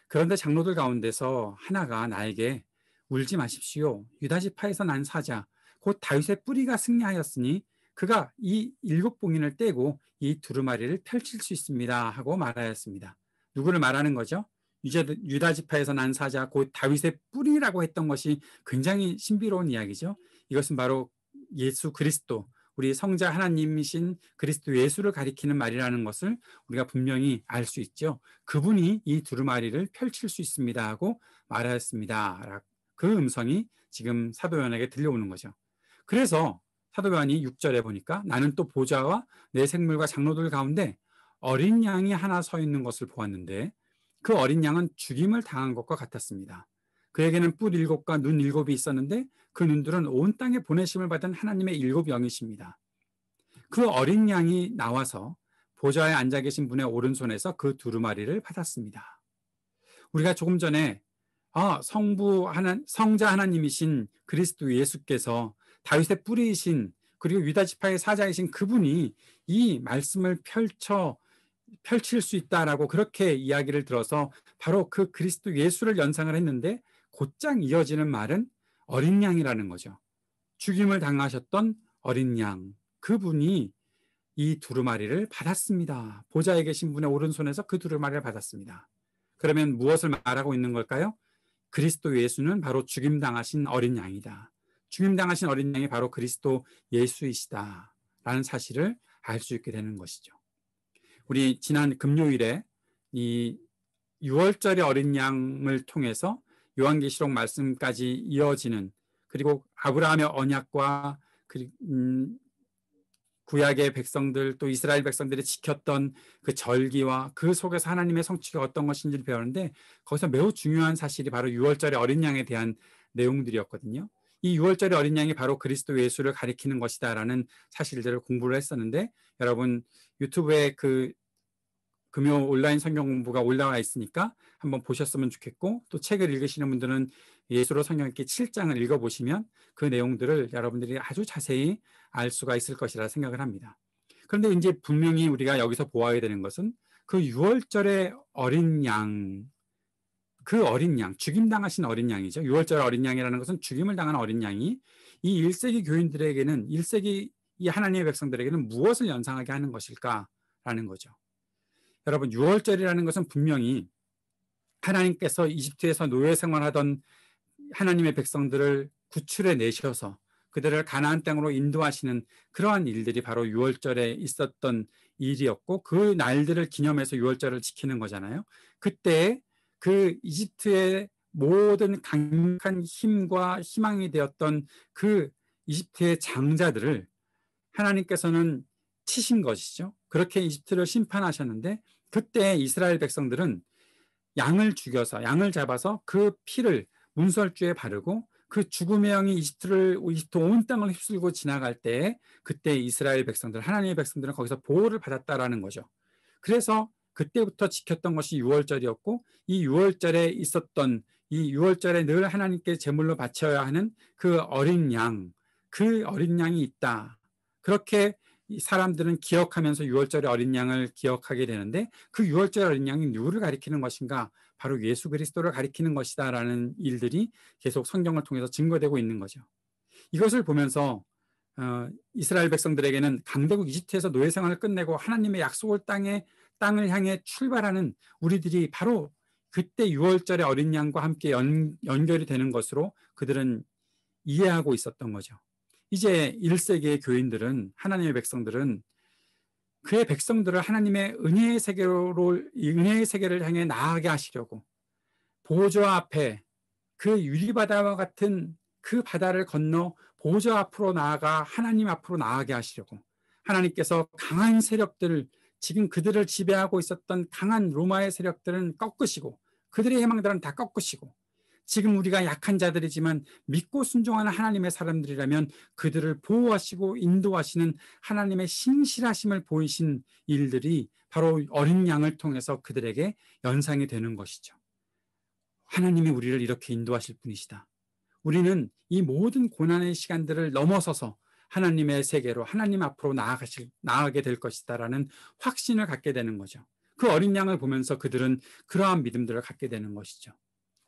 A: 그런데 장로들 가운데서 하나가 나에게 울지 마십시오. 유다 지파에서 난 사자 곧 다윗의 뿌리가 승리하였으니 그가 이 7봉인을 떼고 이 두루마리를 펼칠 수 있습니다 하고 말하였습니다. 누구를 말하는 거죠? 유다 지파에서 난 사자 곧 다윗의 뿌리라고 했던 것이 굉장히 신비로운 이야기죠. 이것은 바로 예수 그리스도, 우리 성자 하나님이신 그리스도 예수를 가리키는 말이라는 것을 우리가 분명히 알 수 있죠. 그분이 이 두루마리를 펼칠 수 있습니다 하고 말하였습니다. 그 음성이 지금 사도 요한에게 들려오는 거죠. 그래서 사도 요한이 6절에 보니까 나는 또 보좌와 내 생물과 장로들 가운데 어린 양이 하나 서 있는 것을 보았는데 그 어린 양은 죽임을 당한 것과 같았습니다. 그에게는 뿔 7과 눈 7이 있었는데 그 눈들은 온 땅에 보내심을 받은 하나님의 7 영이십니다. 그 어린 양이 나와서 보좌에 앉아 계신 분의 오른손에서 그 두루마리를 받았습니다. 우리가 조금 전에 성자 하나님이신 그리스도 예수께서 다윗의 뿌리이신 그리고 유다 지파의 사자이신 그분이 이 말씀을 펼칠 수 있다라고 그렇게 이야기를 들어서 바로 그 그리스도 예수를 연상을 했는데 곧장 이어지는 말은 어린 양이라는 거죠. 죽임을 당하셨던 어린 양, 그분이 이 두루마리를 받았습니다. 보좌에 계신 분의 오른손에서 그 두루마리를 받았습니다. 그러면 무엇을 말하고 있는 걸까요? 그리스도 예수는 바로 죽임당하신 어린 양이다. 죽임당하신 어린 양이 바로 그리스도 예수이시다 라는 사실을 알 수 있게 되는 것이죠. 우리 지난 금요일에 이 6월절의 어린 양을 통해서 요한계시록 말씀까지 이어지는, 그리고 아브라함의 언약과 구약의 백성들 또 이스라엘 백성들이 지켰던 그 절기와 그 속에서 하나님의 성취가 어떤 것인지를 배우는데 거기서 매우 중요한 사실이 바로 6월절의 어린 양에 대한 내용들이었거든요. 이 6월절의 어린 양이 바로 그리스도 예수를 가리키는 것이다라는 사실들을 공부를 했었는데 여러분 유튜브에 그 금요 온라인 성경 공부가 올라와 있으니까 한번 보셨으면 좋겠고 또 책을 읽으시는 분들은 예수로 성경 읽기 7장을 읽어보시면 그 내용들을 여러분들이 아주 자세히 알 수가 있을 것이라 생각을 합니다. 그런데 이제 분명히 우리가 여기서 보아야 되는 것은 그 6월절의 어린 양, 그 어린 양, 죽임당하신 어린 양이죠. 6월절 어린 양이라는 것은 죽임을 당한 어린 양이 이 1세기 교인들에게는, 1세기 이 하나님의 백성들에게는 무엇을 연상하게 하는 것일까라는 거죠. 여러분 6월절이라는 것은 분명히 하나님께서 이집트에서 노예 생활하던 하나님의 백성들을 구출해 내셔서 그들을 가나안 땅으로 인도하시는 그러한 일들이 바로 6월절에 있었던 일이었고 그 날들을 기념해서 6월절을 지키는 거잖아요. 그때 그 이집트의 모든 강력한 힘과 희망이 되었던 그 이집트의 장자들을 하나님께서는 치신 것이죠. 그렇게 이집트를 심판하셨는데 그때 이스라엘 백성들은 양을 죽여서, 양을 잡아서 그 피를 문설주에 바르고 그 죽음의 영이 이집트 온 땅을 휩쓸고 지나갈 때 그때 이스라엘 백성들, 하나님의 백성들은 거기서 보호를 받았다라는 거죠. 그래서 그때부터 지켰던 것이 6월절이었고 이 6월절에 있었던 이 유월절에 늘 하나님께 제물로 바쳐야 하는 그 어린 양, 그 어린 양이 있다. 그렇게 이 사람들은 기억하면서 유월절의 어린 양을 기억하게 되는데, 그 유월절 어린 양이 누구를 가리키는 것인가? 바로 예수 그리스도를 가리키는 것이다라는 일들이 계속 성경을 통해서 증거되고 있는 거죠. 이것을 보면서 이스라엘 백성들에게는 강대국 이집트에서 노예 생활을 끝내고 하나님의 약속을 땅을 향해 출발하는 우리들이 바로 그때 유월절의 어린 양과 함께 연결이 되는 것으로 그들은 이해하고 있었던 거죠. 이제 1세기의 교인들은, 하나님의 백성들은 그의 백성들을 하나님의 은혜의 세계를 향해 나아가게 하시려고 보좌 앞에 그 유리바다와 같은 그 바다를 건너 보좌 앞으로 나아가 하나님 앞으로 나아가게 하시려고 하나님께서 강한 세력들을, 지금 그들을 지배하고 있었던 강한 로마의 세력들은 꺾으시고 그들의 희망들은 다 꺾으시고 지금 우리가 약한 자들이지만 믿고 순종하는 하나님의 사람들이라면 그들을 보호하시고 인도하시는 하나님의 신실하심을 보이신 일들이 바로 어린 양을 통해서 그들에게 연상이 되는 것이죠. 하나님이 우리를 이렇게 인도하실 분이시다. 우리는 이 모든 고난의 시간들을 넘어서서 하나님의 세계로, 하나님 앞으로 나아가게 될 것이다라는 확신을 갖게 되는 거죠. 그 어린 양을 보면서 그들은 그러한 믿음들을 갖게 되는 것이죠.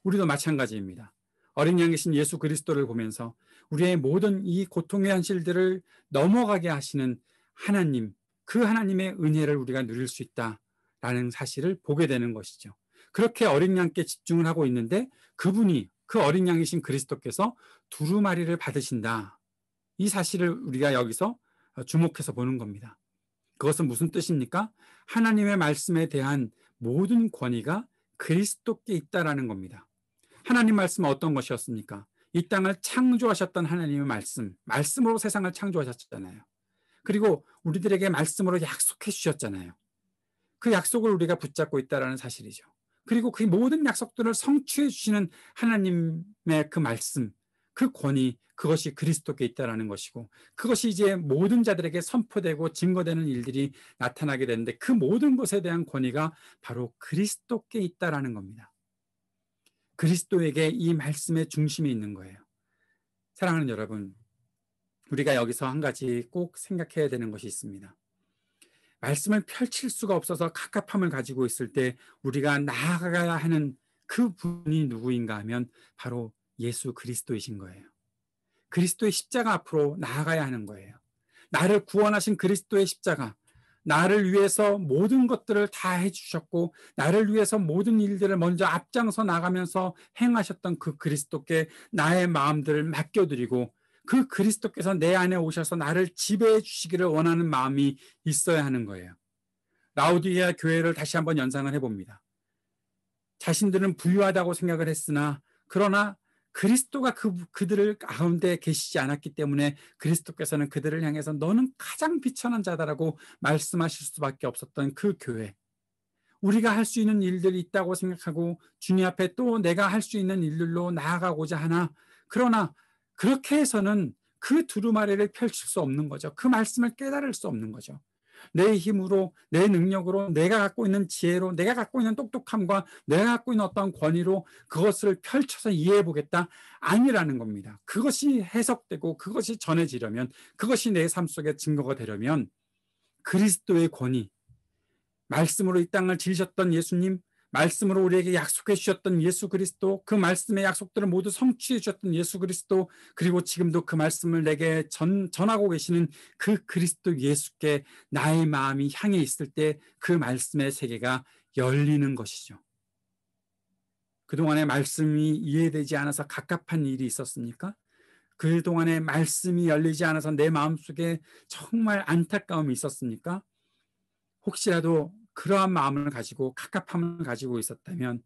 A: 우리도 마찬가지입니다. 어린 양이신 예수 그리스도를 보면서 우리의 모든 이 고통의 현실들을 넘어가게 하시는 하나님, 그 하나님의 은혜를 우리가 누릴 수 있다라는 사실을 보게 되는 것이죠. 그렇게 어린 양께 집중을 하고 있는데 그분이, 그 어린 양이신 그리스도께서 두루마리를 받으신다. 이 사실을 우리가 여기서 주목해서 보는 겁니다. 그것은 무슨 뜻입니까? 하나님의 말씀에 대한 모든 권위가 그리스도께 있다라는 겁니다. 하나님 말씀은 어떤 것이었습니까? 이 땅을 창조하셨던 하나님의 말씀으로 세상을 창조하셨잖아요. 그리고 우리들에게 말씀으로 약속해 주셨잖아요. 그 약속을 우리가 붙잡고 있다는 사실이죠. 그리고 그 모든 약속들을 성취해 주시는 하나님의 그 말씀, 그 권위, 그것이 그리스도께 있다는 것이고 그것이 이제 모든 자들에게 선포되고 증거되는 일들이 나타나게 되는데 그 모든 것에 대한 권위가 바로 그리스도께 있다는 겁니다. 그리스도에게 이 말씀의 중심이 있는 거예요. 사랑하는 여러분, 우리가 여기서 한 가지 꼭 생각해야 되는 것이 있습니다. 말씀을 펼칠 수가 없어서 갑갑함을 가지고 있을 때 우리가 나아가야 하는 그 분이 누구인가 하면 바로 예수 그리스도이신 거예요. 그리스도의 십자가 앞으로 나아가야 하는 거예요. 나를 구원하신 그리스도의 십자가, 나를 위해서 모든 것들을 다 해주셨고 나를 위해서 모든 일들을 먼저 앞장서 나가면서 행하셨던 그 그리스도께 나의 마음들을 맡겨드리고 그 그리스도께서 내 안에 오셔서 나를 지배해 주시기를 원하는 마음이 있어야 하는 거예요. 라우디게아 교회를 다시 한번 연상을 해봅니다. 자신들은 부유하다고 생각을 했으나 그러나 그리스도가 그들을 가운데 계시지 않았기 때문에 그리스도께서는 그들을 향해서 너는 가장 비천한 자다라고 말씀하실 수밖에 없었던 그 교회. 우리가 할 수 있는 일들이 있다고 생각하고 주님 앞에 또 내가 할 수 있는 일들로 나아가고자 하나 그러나 그렇게 해서는 그 두루마리를 펼칠 수 없는 거죠. 그 말씀을 깨달을 수 없는 거죠. 내 힘으로, 내 능력으로, 내가 갖고 있는 지혜로, 내가 갖고 있는 똑똑함과 내가 갖고 있는 어떤 권위로 그것을 펼쳐서 이해해 보겠다? 아니라는 겁니다. 그것이 해석되고 그것이 전해지려면, 그것이 내 삶 속에 증거가 되려면 그리스도의 권위, 말씀으로 이 땅을 지으셨던 예수님, 말씀으로 우리에게 약속해 주셨던 예수 그리스도, 그 말씀의 약속들을 모두 성취해 주셨던 예수 그리스도, 그리고 지금도 그 말씀을 내게 전하고 계시는 그 그리스도 예수께 나의 마음이 향해 있을 때 그 말씀의 세계가 열리는 것이죠. 그동안에 말씀이 이해되지 않아서 갑갑한 일이 있었습니까? 그동안에 말씀이 열리지 않아서 내 마음속에 정말 안타까움이 있었습니까? 혹시라도 그러한 마음을 가지고 갑갑함을 가지고 있었다면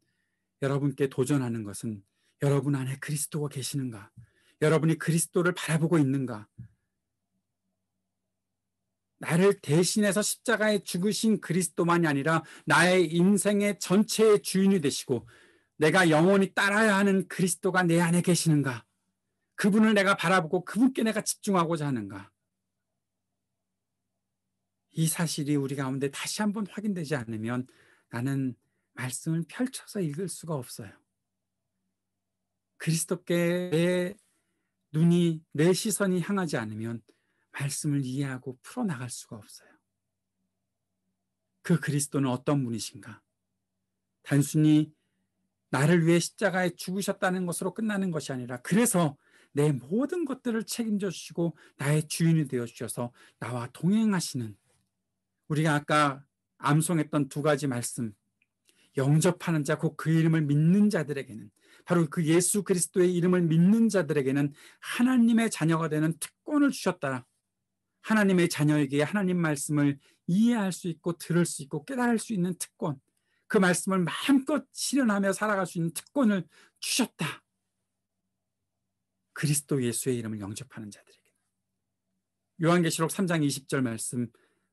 A: 여러분께 도전하는 것은 여러분 안에 그리스도가 계시는가? 여러분이 그리스도를 바라보고 있는가? 나를 대신해서 십자가에 죽으신 그리스도만이 아니라 나의 인생의 전체의 주인이 되시고 내가 영원히 따라야 하는 그리스도가 내 안에 계시는가? 그분을 내가 바라보고 그분께 내가 집중하고자 하는가? 이 사실이 우리 가운데 다시 한번 확인되지 않으면 나는 말씀을 펼쳐서 읽을 수가 없어요. 그리스도께 내 눈이, 내 시선이 향하지 않으면 말씀을 이해하고 풀어나갈 수가 없어요. 그 그리스도는 어떤 분이신가? 단순히 나를 위해 십자가에 죽으셨다는 것으로 끝나는 것이 아니라, 그래서 내 모든 것들을 책임져 주시고 나의 주인이 되어 주셔서 나와 동행하시는, 우리가 아까 암송했던 두 가지 말씀, 영접하는 자, 곧 그 이름을 믿는 자들에게는, 바로 그 예수 그리스도의 이름을 믿는 자들에게는 하나님의 자녀가 되는 특권을 주셨다. 하나님의 자녀에게 하나님 말씀을 이해할 수 있고 들을 수 있고 깨달을 수 있는 특권, 그 말씀을 마음껏 실현하며 살아갈 수 있는 특권을 주셨다. 그리스도 예수의 이름을 영접하는 자들에게. 요한계시록 3장 20절 말씀,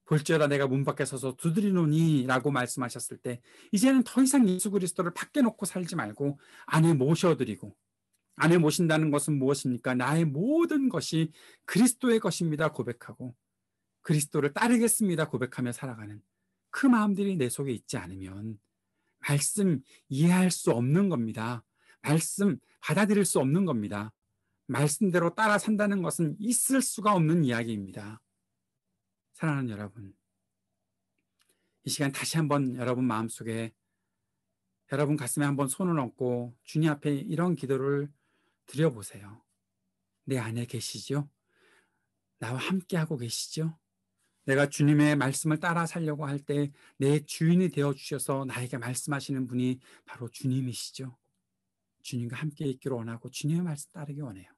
A: 볼지어다 내가 문 밖에 서서 두드리노니 라고 말씀하셨을 때, 이제는 더 이상 예수 그리스도를 밖에 놓고 살지 말고 안에 모셔드리고, 안에 모신다는 것은 무엇입니까? 나의 모든 것이 그리스도의 것입니다 고백하고, 그리스도를 따르겠습니다 고백하며 살아가는 그 마음들이 내 속에 있지 않으면 말씀 이해할 수 없는 겁니다. 말씀 받아들일 수 없는 겁니다. 말씀대로 따라 산다는 것은 있을 수가 없는 이야기입니다. 사랑하는 여러분, 이 시간 다시 한번 여러분 마음속에, 여러분 가슴에 한번 손을 얹고 주님 앞에 이런 기도를 드려보세요. 내 안에 계시죠? 나와 함께하고 계시죠? 내가 주님의 말씀을 따라 살려고 할 때 내 주인이 되어주셔서 나에게 말씀하시는 분이 바로 주님이시죠. 주님과 함께 있기를 원하고 주님의 말씀 따르기 원해요.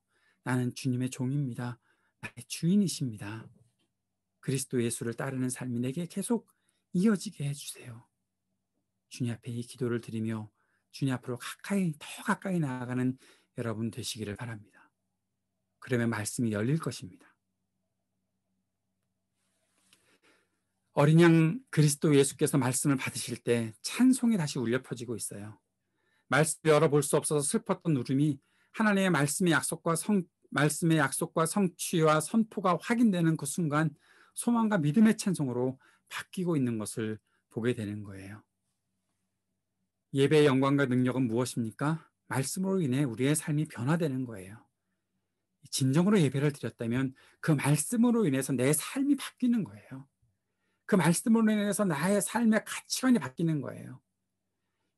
A: 나는 주님의 종입니다. 나의 주인이십니다. 그리스도 예수를 따르는 삶이 내게 계속 이어지게 해주세요. 주님 앞에 이 기도를 드리며 주님 앞으로 더 가까이 나아가는 여러분 되시기를 바랍니다. 그러면 말씀이 열릴 것입니다. 어린 양 그리스도 예수께서 말씀을 받으실 때 찬송이 다시 울려 퍼지고 있어요. 말씀을 열어볼 수 없어서 슬펐던 울음이 하나님의 말씀의 약속과 성취와 선포가 확인되는 그 순간 소망과 믿음의 찬송으로 바뀌고 있는 것을 보게 되는 거예요. 예배의 영광과 능력은 무엇입니까? 말씀으로 인해 우리의 삶이 변화되는 거예요. 진정으로 예배를 드렸다면 그 말씀으로 인해서 내 삶이 바뀌는 거예요. 그 말씀으로 인해서 나의 삶의 가치관이 바뀌는 거예요.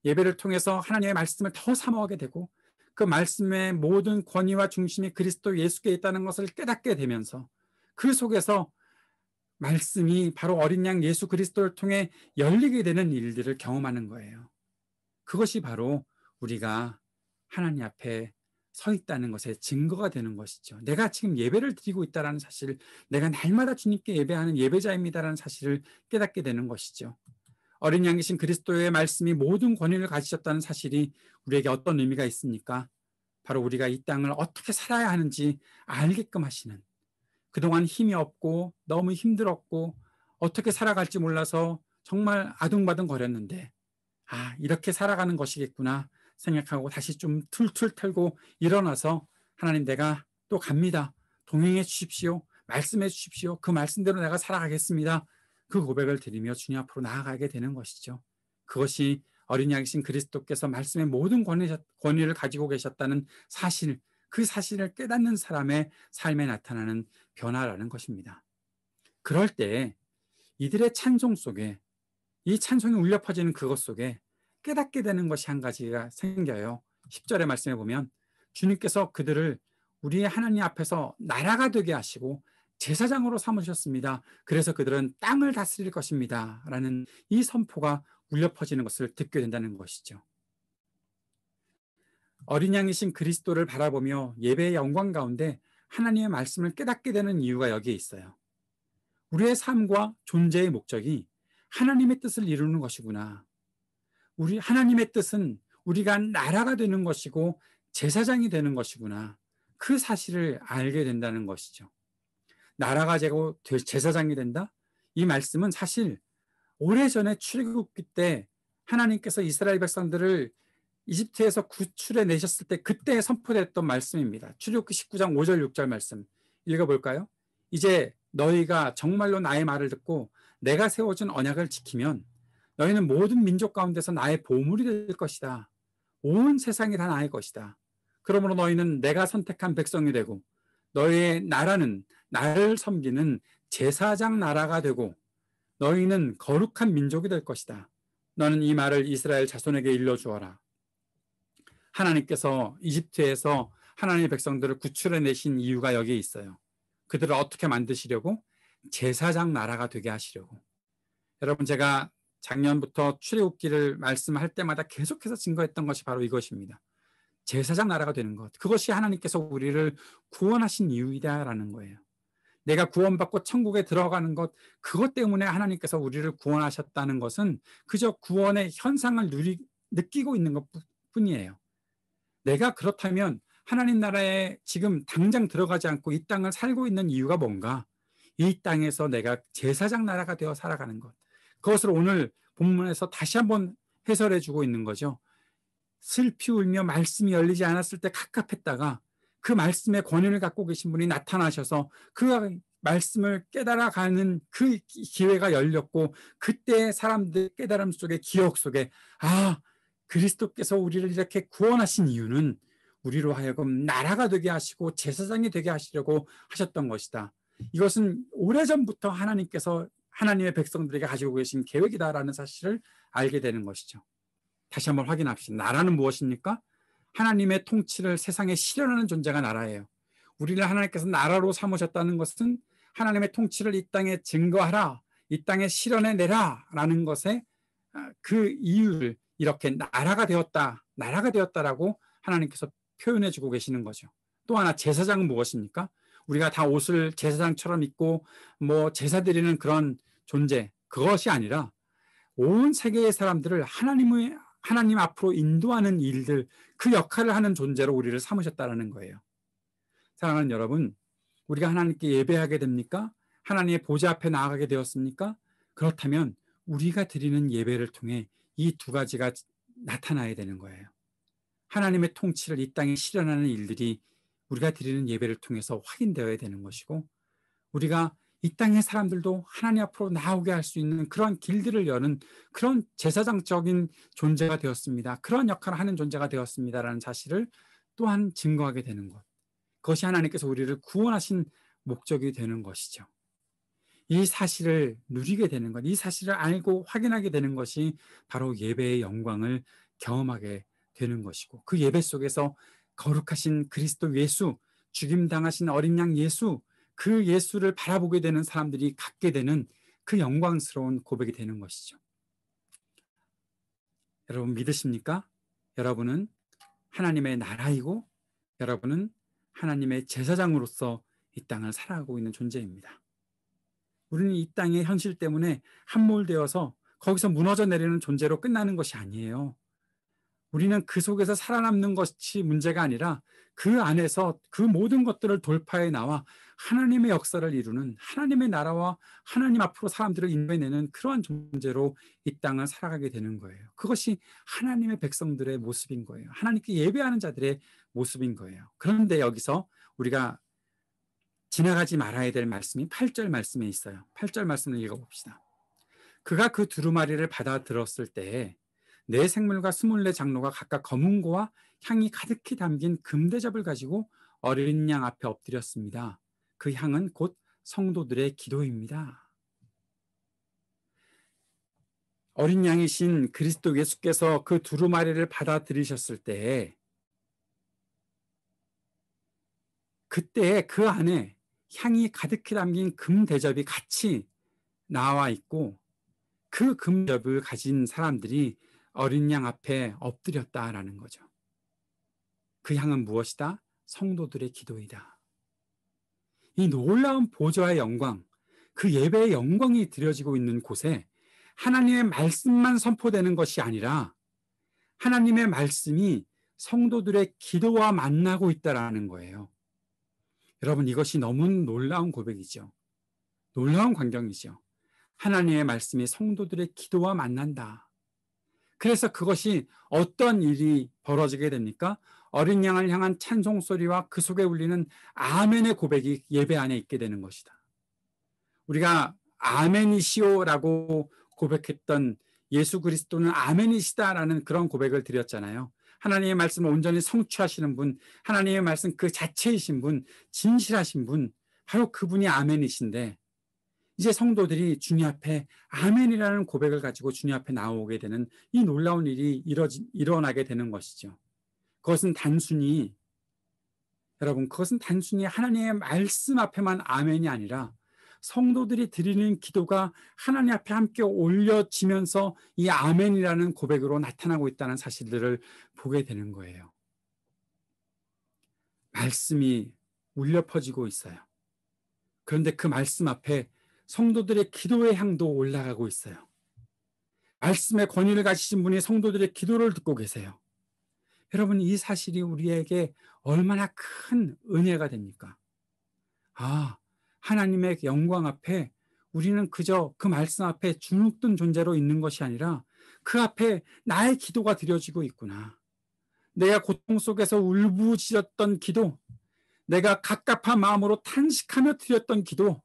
A: 예배를 통해서 하나님의 말씀을 더 사모하게 되고 그 말씀의 모든 권위와 중심이 그리스도 예수께 있다는 것을 깨닫게 되면서 그 속에서 말씀이 바로 어린 양 예수 그리스도를 통해 열리게 되는 일들을 경험하는 거예요. 그것이 바로 우리가 하나님 앞에 서 있다는 것의 증거가 되는 것이죠. 내가 지금 예배를 드리고 있다는 사실, 내가 날마다 주님께 예배하는 예배자입니다라는 사실을 깨닫게 되는 것이죠. 어린 양이신 그리스도의 말씀이 모든 권위를 가지셨다는 사실이 우리에게 어떤 의미가 있습니까? 바로 우리가 이 땅을 어떻게 살아야 하는지 알게끔 하시는, 그동안 힘이 없고 너무 힘들었고 어떻게 살아갈지 몰라서 정말 아둥바둥 거렸는데, 이렇게 살아가는 것이겠구나 생각하고 다시 좀 툴툴 털고 일어나서 하나님, 내가 또 갑니다. 동행해 주십시오. 말씀해 주십시오. 그 말씀대로 내가 살아가겠습니다. 그 고백을 드리며 주님 앞으로 나아가게 되는 것이죠. 그것이 어린 양이신 그리스도께서 말씀의 모든 권위를 가지고 계셨다는 사실, 그 사실을 깨닫는 사람의 삶에 나타나는 변화라는 것입니다. 그럴 때 이들의 찬송 속에, 이 찬송이 울려 퍼지는 그것 속에 깨닫게 되는 것이 한 가지가 생겨요. 10절의 말씀에 보면 주님께서 그들을 우리의 하나님 앞에서 나라가 되게 하시고 제사장으로 삼으셨습니다. 그래서 그들은 땅을 다스릴 것입니다. 라는 이 선포가 울려 퍼지는 것을 듣게 된다는 것이죠. 어린 양이신 그리스도를 바라보며 예배의 영광 가운데 하나님의 말씀을 깨닫게 되는 이유가 여기에 있어요. 우리의 삶과 존재의 목적이 하나님의 뜻을 이루는 것이구나. 하나님의 뜻은 우리가 나라가 되는 것이고 제사장이 되는 것이구나. 그 사실을 알게 된다는 것이죠. 나라가 되고 제사장이 된다? 이 말씀은 사실 오래전에 출애굽기 때 하나님께서 이스라엘 백성들을 이집트에서 구출해 내셨을 때 그때 선포됐던 말씀입니다. 출애굽기 19장 5절 6절 말씀 읽어볼까요? 이제 너희가 정말로 나의 말을 듣고 내가 세워준 언약을 지키면 너희는 모든 민족 가운데서 나의 보물이 될 것이다. 온 세상이 다 나의 것이다. 그러므로 너희는 내가 선택한 백성이 되고 너희의 나라는 나를 섬기는 제사장 나라가 되고 너희는 거룩한 민족이 될 것이다. 너는 이 말을 이스라엘 자손에게 일러주어라. 하나님께서 이집트에서 하나님의 백성들을 구출해내신 이유가 여기에 있어요. 그들을 어떻게 만드시려고? 제사장 나라가 되게 하시려고. 여러분, 제가 작년부터 출애굽기를 말씀할 때마다 계속해서 증거했던 것이 바로 이것입니다. 제사장 나라가 되는 것. 그것이 하나님께서 우리를 구원하신 이유이다라는 거예요. 내가 구원받고 천국에 들어가는 것, 그것 때문에 하나님께서 우리를 구원하셨다는 것은 그저 구원의 현상을 느끼고 있는 것 뿐이에요. 내가 그렇다면 하나님 나라에 지금 당장 들어가지 않고 이 땅을 살고 있는 이유가 뭔가? 이 땅에서 내가 제사장 나라가 되어 살아가는 것. 그것을 오늘 본문에서 다시 한번 해설해 주고 있는 거죠. 슬피 울며 말씀이 열리지 않았을 때 갑갑했다가 그 말씀의 권위를 갖고 계신 분이 나타나셔서 그 말씀을 깨달아가는 그 기회가 열렸고, 그때 사람들 깨달음 속에, 기억 속에, 아, 그리스도께서 우리를 이렇게 구원하신 이유는 우리로 하여금 나라가 되게 하시고 제사장이 되게 하시려고 하셨던 것이다. 이것은 오래전부터 하나님께서 하나님의 백성들에게 가지고 계신 계획이다라는 사실을 알게 되는 것이죠. 다시 한번 확인합시다. 나라는 무엇입니까? 하나님의 통치를 세상에 실현하는 존재가 나라예요. 우리를 하나님께서 나라로 삼으셨다는 것은 하나님의 통치를 이 땅에 증거하라, 이 땅에 실현해내라 라는 것에 그 이유를 이렇게 나라가 되었다라고 하나님께서 표현해주고 계시는 거죠. 또 하나, 제사장은 무엇입니까? 우리가 다 옷을 제사장처럼 입고 뭐 제사 드리는 그런 존재, 그것이 아니라 온 세계의 사람들을 하나님 앞으로 인도하는 일들, 그 역할을 하는 존재로 우리를 삼으셨다는 거예요. 사랑하는 여러분, 우리가 하나님께 예배하게 됩니까? 하나님의 보좌 앞에 나아가게 되었습니까? 그렇다면 우리가 드리는 예배를 통해 이 두 가지가 나타나야 되는 거예요. 하나님의 통치를 이 땅에 실현하는 일들이 우리가 드리는 예배를 통해서 확인되어야 되는 것이고, 우리가 이 땅의 사람들도 하나님 앞으로 나오게 할 수 있는 그런 길들을 여는 그런 제사장적인 존재가 되었습니다. 그런 역할을 하는 존재가 되었습니다라는 사실을 또한 증거하게 되는 것. 그것이 하나님께서 우리를 구원하신 목적이 되는 것이죠. 이 사실을 누리게 되는 것, 이 사실을 알고 확인하게 되는 것이 바로 예배의 영광을 경험하게 되는 것이고, 그 예배 속에서 거룩하신 그리스도 예수, 죽임당하신 어린 양 예수, 그 예수를 바라보게 되는 사람들이 갖게 되는 그 영광스러운 고백이 되는 것이죠. 여러분 믿으십니까? 여러분은 하나님의 나라이고 여러분은 하나님의 제사장으로서 이 땅을 살아가고 있는 존재입니다. 우리는 이 땅의 현실 때문에 함몰되어서 거기서 무너져 내리는 존재로 끝나는 것이 아니에요. 우리는 그 속에서 살아남는 것이 문제가 아니라 그 안에서 그 모든 것들을 돌파해 나와 하나님의 역사를 이루는, 하나님의 나라와 하나님 앞으로 사람들을 인도해내는 그러한 존재로 이 땅을 살아가게 되는 거예요. 그것이 하나님의 백성들의 모습인 거예요. 하나님께 예배하는 자들의 모습인 거예요. 그런데 여기서 우리가 지나가지 말아야 될 말씀이 8절 말씀에 있어요. 8절 말씀을 읽어봅시다. 그가 그 두루마리를 받아 들었을 때에 네 생물과 24 장로가 각각 검은고와 향이 가득히 담긴 금대접을 가지고 어린 양 앞에 엎드렸습니다. 그 향은 곧 성도들의 기도입니다. 어린 양이신 그리스도 예수께서 그 두루마리를 받아들이셨을 때, 그때 그 안에 향이 가득히 담긴 금대접이 같이 나와 있고, 그 금접을 가진 사람들이 어린 양 앞에 엎드렸다라는 거죠. 그 향은 무엇이다? 성도들의 기도이다. 이 놀라운 보좌의 영광, 그 예배의 영광이 드려지고 있는 곳에 하나님의 말씀만 선포되는 것이 아니라 하나님의 말씀이 성도들의 기도와 만나고 있다라는 거예요. 여러분, 이것이 너무 놀라운 고백이죠. 놀라운 광경이죠. 하나님의 말씀이 성도들의 기도와 만난다. 그래서 그것이 어떤 일이 벌어지게 됩니까? 어린 양을 향한 찬송 소리와 그 속에 울리는 아멘의 고백이 예배 안에 있게 되는 것이다. 우리가 아멘이시오라고 고백했던 예수 그리스도는 아멘이시다라는 그런 고백을 드렸잖아요. 하나님의 말씀을 온전히 성취하시는 분, 하나님의 말씀 그 자체이신 분, 진실하신 분, 바로 그분이 아멘이신데, 이제 성도들이 주님 앞에 아멘이라는 고백을 가지고 주님 앞에 나오게 되는 이 놀라운 일이 일어나게 되는 것이죠. 그것은 단순히 하나님의 말씀 앞에만 아멘이 아니라 성도들이 드리는 기도가 하나님 앞에 함께 올려지면서 이 아멘이라는 고백으로 나타나고 있다는 사실들을 보게 되는 거예요. 말씀이 울려 퍼지고 있어요. 그런데 그 말씀 앞에 성도들의 기도의 향도 올라가고 있어요. 말씀의 권위를 가지신 분이 성도들의 기도를 듣고 계세요. 여러분, 이 사실이 우리에게 얼마나 큰 은혜가 됩니까? 하나님의 영광 앞에 우리는 그저 그 말씀 앞에 주눅든 존재로 있는 것이 아니라 그 앞에 나의 기도가 드려지고 있구나. 내가 고통 속에서 울부짖었던 기도, 내가 갑갑한 마음으로 탄식하며 드렸던 기도,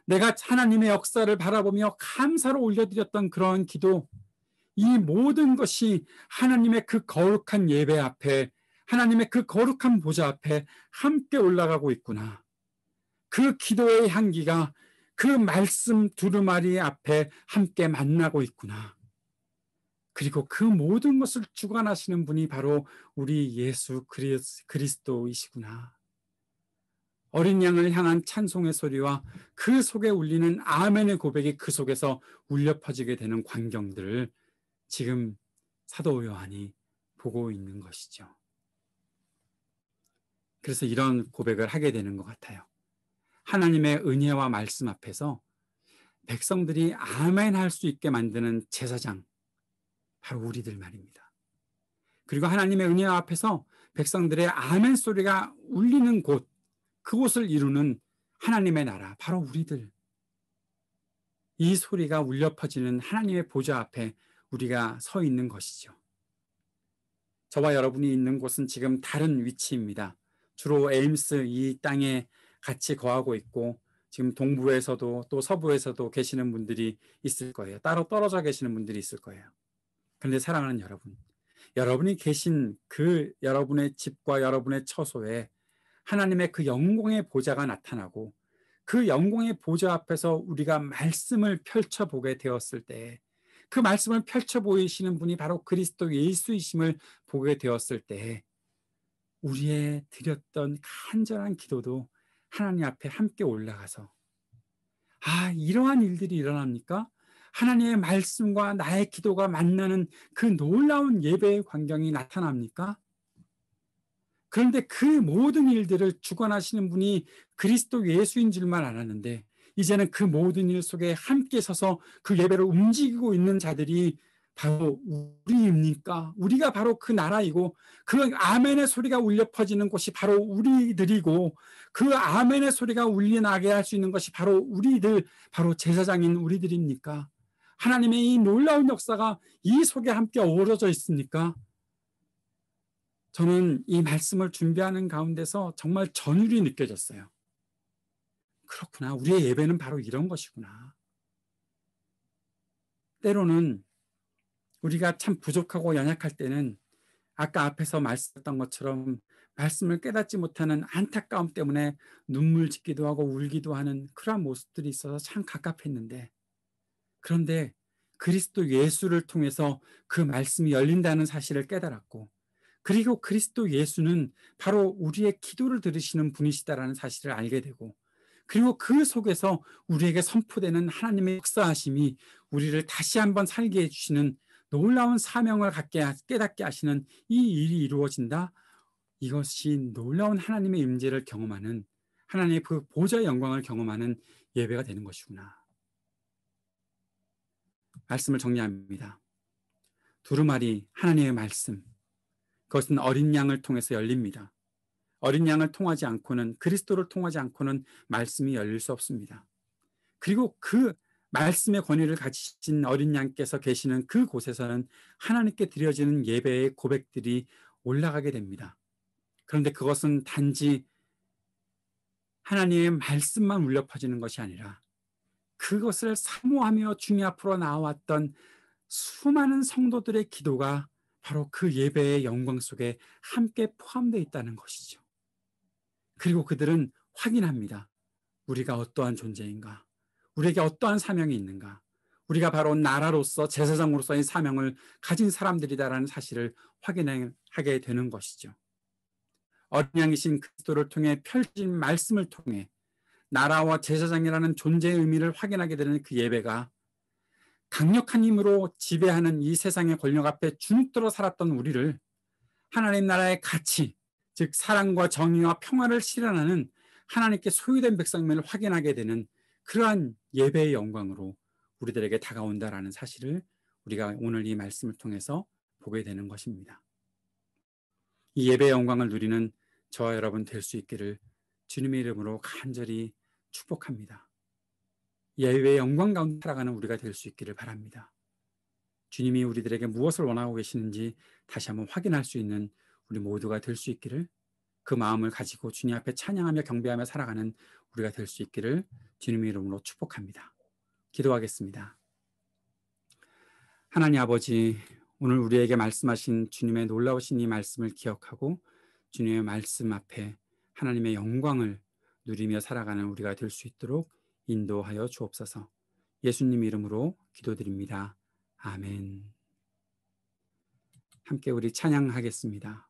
A: 내가 하나님의 역사를 바라보며 감사로 올려드렸던 그런 기도, 이 모든 것이 하나님의 그 거룩한 예배 앞에, 하나님의 그 거룩한 보좌 앞에 함께 올라가고 있구나. 그 기도의 향기가 그 말씀 두루마리 앞에 함께 만나고 있구나. 그리고 그 모든 것을 주관하시는 분이 바로 우리 예수 그리스도이시구나. 어린 양을 향한 찬송의 소리와 그 속에 울리는 아멘의 고백이 그 속에서 울려 퍼지게 되는 광경들을 지금 사도 요한이 보고 있는 것이죠. 그래서 이런 고백을 하게 되는 것 같아요. 하나님의 은혜와 말씀 앞에서 백성들이 아멘 할 수 있게 만드는 제사장, 바로 우리들 말입니다. 그리고 하나님의 은혜 앞에서 백성들의 아멘 소리가 울리는 곳, 그곳을 이루는 하나님의 나라, 바로 우리들. 이 소리가 울려 퍼지는 하나님의 보좌 앞에 우리가 서 있는 것이죠. 저와 여러분이 있는 곳은 지금 다른 위치입니다. 주로 에임스 이 땅에 같이 거하고 있고, 지금 동부에서도 또 서부에서도 계시는 분들이 있을 거예요. 따로 떨어져 계시는 분들이 있을 거예요. 그런데 사랑하는 여러분, 여러분이 계신 그 여러분의 집과 여러분의 처소에 하나님의 그 영광의 보좌가 나타나고, 그 영광의 보좌 앞에서 우리가 말씀을 펼쳐보게 되었을 때, 그 말씀을 펼쳐 보이시는 분이 바로 그리스도 예수이심을 보게 되었을 때, 우리의 드렸던 간절한 기도도 하나님 앞에 함께 올라가서, 이러한 일들이 일어납니까? 하나님의 말씀과 나의 기도가 만나는 그 놀라운 예배의 광경이 나타납니까? 그런데 그 모든 일들을 주관하시는 분이 그리스도 예수인 줄만 알았는데, 이제는 그 모든 일 속에 함께 서서 그 예배를 움직이고 있는 자들이 바로 우리입니까? 우리가 바로 그 나라이고, 그 아멘의 소리가 울려 퍼지는 곳이 바로 우리들이고, 그 아멘의 소리가 울려나게 할 수 있는 것이 바로 우리들, 바로 제사장인 우리들입니까? 하나님의 이 놀라운 역사가 이 속에 함께 어우러져 있습니까? 저는 이 말씀을 준비하는 가운데서 정말 전율이 느껴졌어요. 그렇구나. 우리의 예배는 바로 이런 것이구나. 때로는 우리가 참 부족하고 연약할 때는 아까 앞에서 말씀했던 것처럼 말씀을 깨닫지 못하는 안타까움 때문에 눈물 짓기도 하고 울기도 하는 그러한 모습들이 있어서 참 갑갑했는데, 그런데 그리스도 예수를 통해서 그 말씀이 열린다는 사실을 깨달았고, 그리고 그리스도 예수는 바로 우리의 기도를 들으시는 분이시다라는 사실을 알게 되고, 그리고 그 속에서 우리에게 선포되는 하나님의 역사하심이 우리를 다시 한번 살게 해주시는 놀라운 사명을 깨닫게 하시는 이 일이 이루어진다. 이것이 놀라운 하나님의 임재를 경험하는, 하나님의 그 보좌의 영광을 경험하는 예배가 되는 것이구나. 말씀을 정리합니다. 두루마리 하나님의 말씀, 그것은 어린 양을 통해서 열립니다. 어린 양을 통하지 않고는, 그리스도를 통하지 않고는 말씀이 열릴 수 없습니다. 그리고 그 말씀의 권위를 가지신 어린 양께서 계시는 그 곳에서는 하나님께 드려지는 예배의 고백들이 올라가게 됩니다. 그런데 그것은 단지 하나님의 말씀만 울려 퍼지는 것이 아니라, 그것을 사모하며 주님 앞으로 나왔던 수많은 성도들의 기도가 바로 그 예배의 영광 속에 함께 포함되어 있다는 것이죠. 그리고 그들은 확인합니다. 우리가 어떠한 존재인가? 우리에게 어떠한 사명이 있는가? 우리가 바로 나라로서 제사장으로서의 사명을 가진 사람들이다라는 사실을 확인하게 되는 것이죠. 어린 양이신 그리스도를 통해 펼쳐진 말씀을 통해 나라와 제사장이라는 존재의 의미를 확인하게 되는 그 예배가 강력한 힘으로 지배하는 이 세상의 권력 앞에 주눅들어 살았던 우리를 하나님 나라의 가치, 즉 사랑과 정의와 평화를 실현하는 하나님께 소유된 백성임을 확인하게 되는 그러한 예배의 영광으로 우리들에게 다가온다라는 사실을 우리가 오늘 이 말씀을 통해서 보게 되는 것입니다. 이 예배의 영광을 누리는 저와 여러분 될 수 있기를 주님의 이름으로 간절히 축복합니다. 예배의 영광 가운데 살아가는 우리가 될 수 있기를 바랍니다. 주님이 우리들에게 무엇을 원하고 계시는지 다시 한번 확인할 수 있는 우리 모두가 될 수 있기를, 그 마음을 가지고 주님 앞에 찬양하며 경배하며 살아가는 우리가 될 수 있기를 주님의 이름으로 축복합니다. 기도하겠습니다. 하나님 아버지, 오늘 우리에게 말씀하신 주님의 놀라우신 이 말씀을 기억하고 주님의 말씀 앞에 하나님의 영광을 누리며 살아가는 우리가 될 수 있도록 인도하여 주옵소서. 예수님 이름으로 기도드립니다. 아멘. 함께 우리 찬양하겠습니다.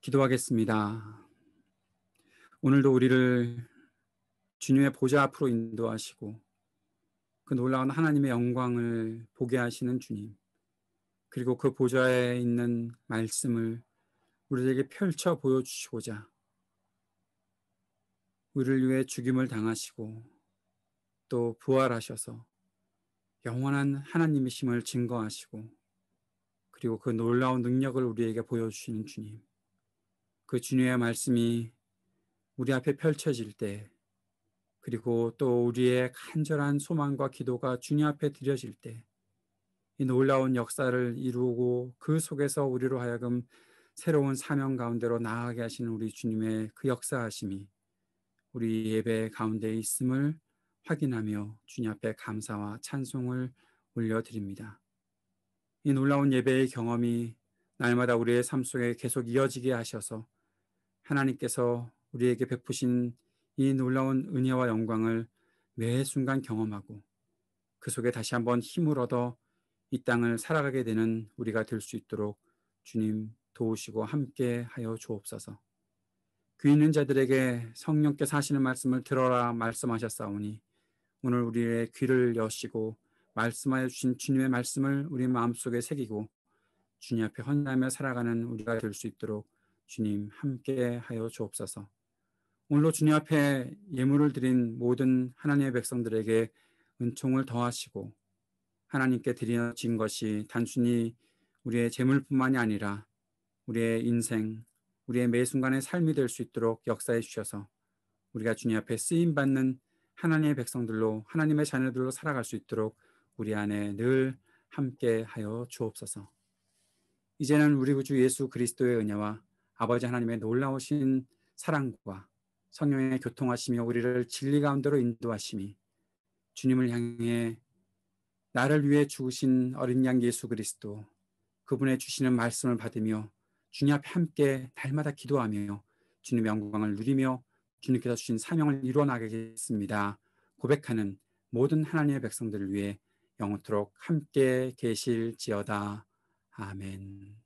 A: 기도하겠습니다. 오늘도 우리를 주님의 보좌 앞으로 인도하시고 그 놀라운 하나님의 영광을 보게 하시는 주님, 그리고 그 보좌에 있는 말씀을 우리에게 펼쳐 보여주시고자 우리를 위해 죽임을 당하시고 또 부활하셔서 영원한 하나님이심을 증거하시고 그리고 그 놀라운 능력을 우리에게 보여주시는 주님, 그 주님의 말씀이 우리 앞에 펼쳐질 때, 그리고 또 우리의 간절한 소망과 기도가 주님 앞에 드려질 때 이 놀라운 역사를 이루고 그 속에서 우리로 하여금 새로운 사명 가운데로 나아가게 하시는 우리 주님의 그 역사하심이 우리 예배 가운데 있음을 확인하며 주님 앞에 감사와 찬송을 올려드립니다. 이 놀라운 예배의 경험이 날마다 우리의 삶 속에 계속 이어지게 하셔서 하나님께서 우리에게 베푸신 이 놀라운 은혜와 영광을 매 순간 경험하고 그 속에 다시 한번 힘을 얻어 이 땅을 살아가게 되는 우리가 될 수 있도록 주님 도우시고 함께 하여 주옵소서. 귀 있는 자들에게 성령께서 하시는 말씀을 들어라 말씀하셨사오니 오늘 우리의 귀를 여시고 말씀하여 주신 주님의 말씀을 우리 마음속에 새기고 주님 앞에 헌신하며 살아가는 우리가 될 수 있도록 주님 함께 하여 주옵소서. 오늘로 주님 앞에 예물을 드린 모든 하나님의 백성들에게 은총을 더하시고 하나님께 드려진 것이 단순히 우리의 재물뿐만이 아니라 우리의 인생, 우리의 매 순간의 삶이 될 수 있도록 역사해 주셔서 우리가 주님 앞에 쓰임받는 하나님의 백성들로, 하나님의 자녀들로 살아갈 수 있도록 우리 안에 늘 함께 하여 주옵소서. 이제는 우리 구주 예수 그리스도의 은혜와 아버지 하나님의 놀라우신 사랑과 성령의 교통하시며 우리를 진리 가운데로 인도하심이 주님을 향해 나를 위해 죽으신 어린 양 예수 그리스도, 그분의 주시는 말씀을 받으며 주님 앞에 함께 날마다 기도하며 주님의 영광을 누리며 주님께서 주신 사명을 이루어나가겠습니다 고백하는 모든 하나님의 백성들을 위해 영원토록 함께 계실지어다. 아멘.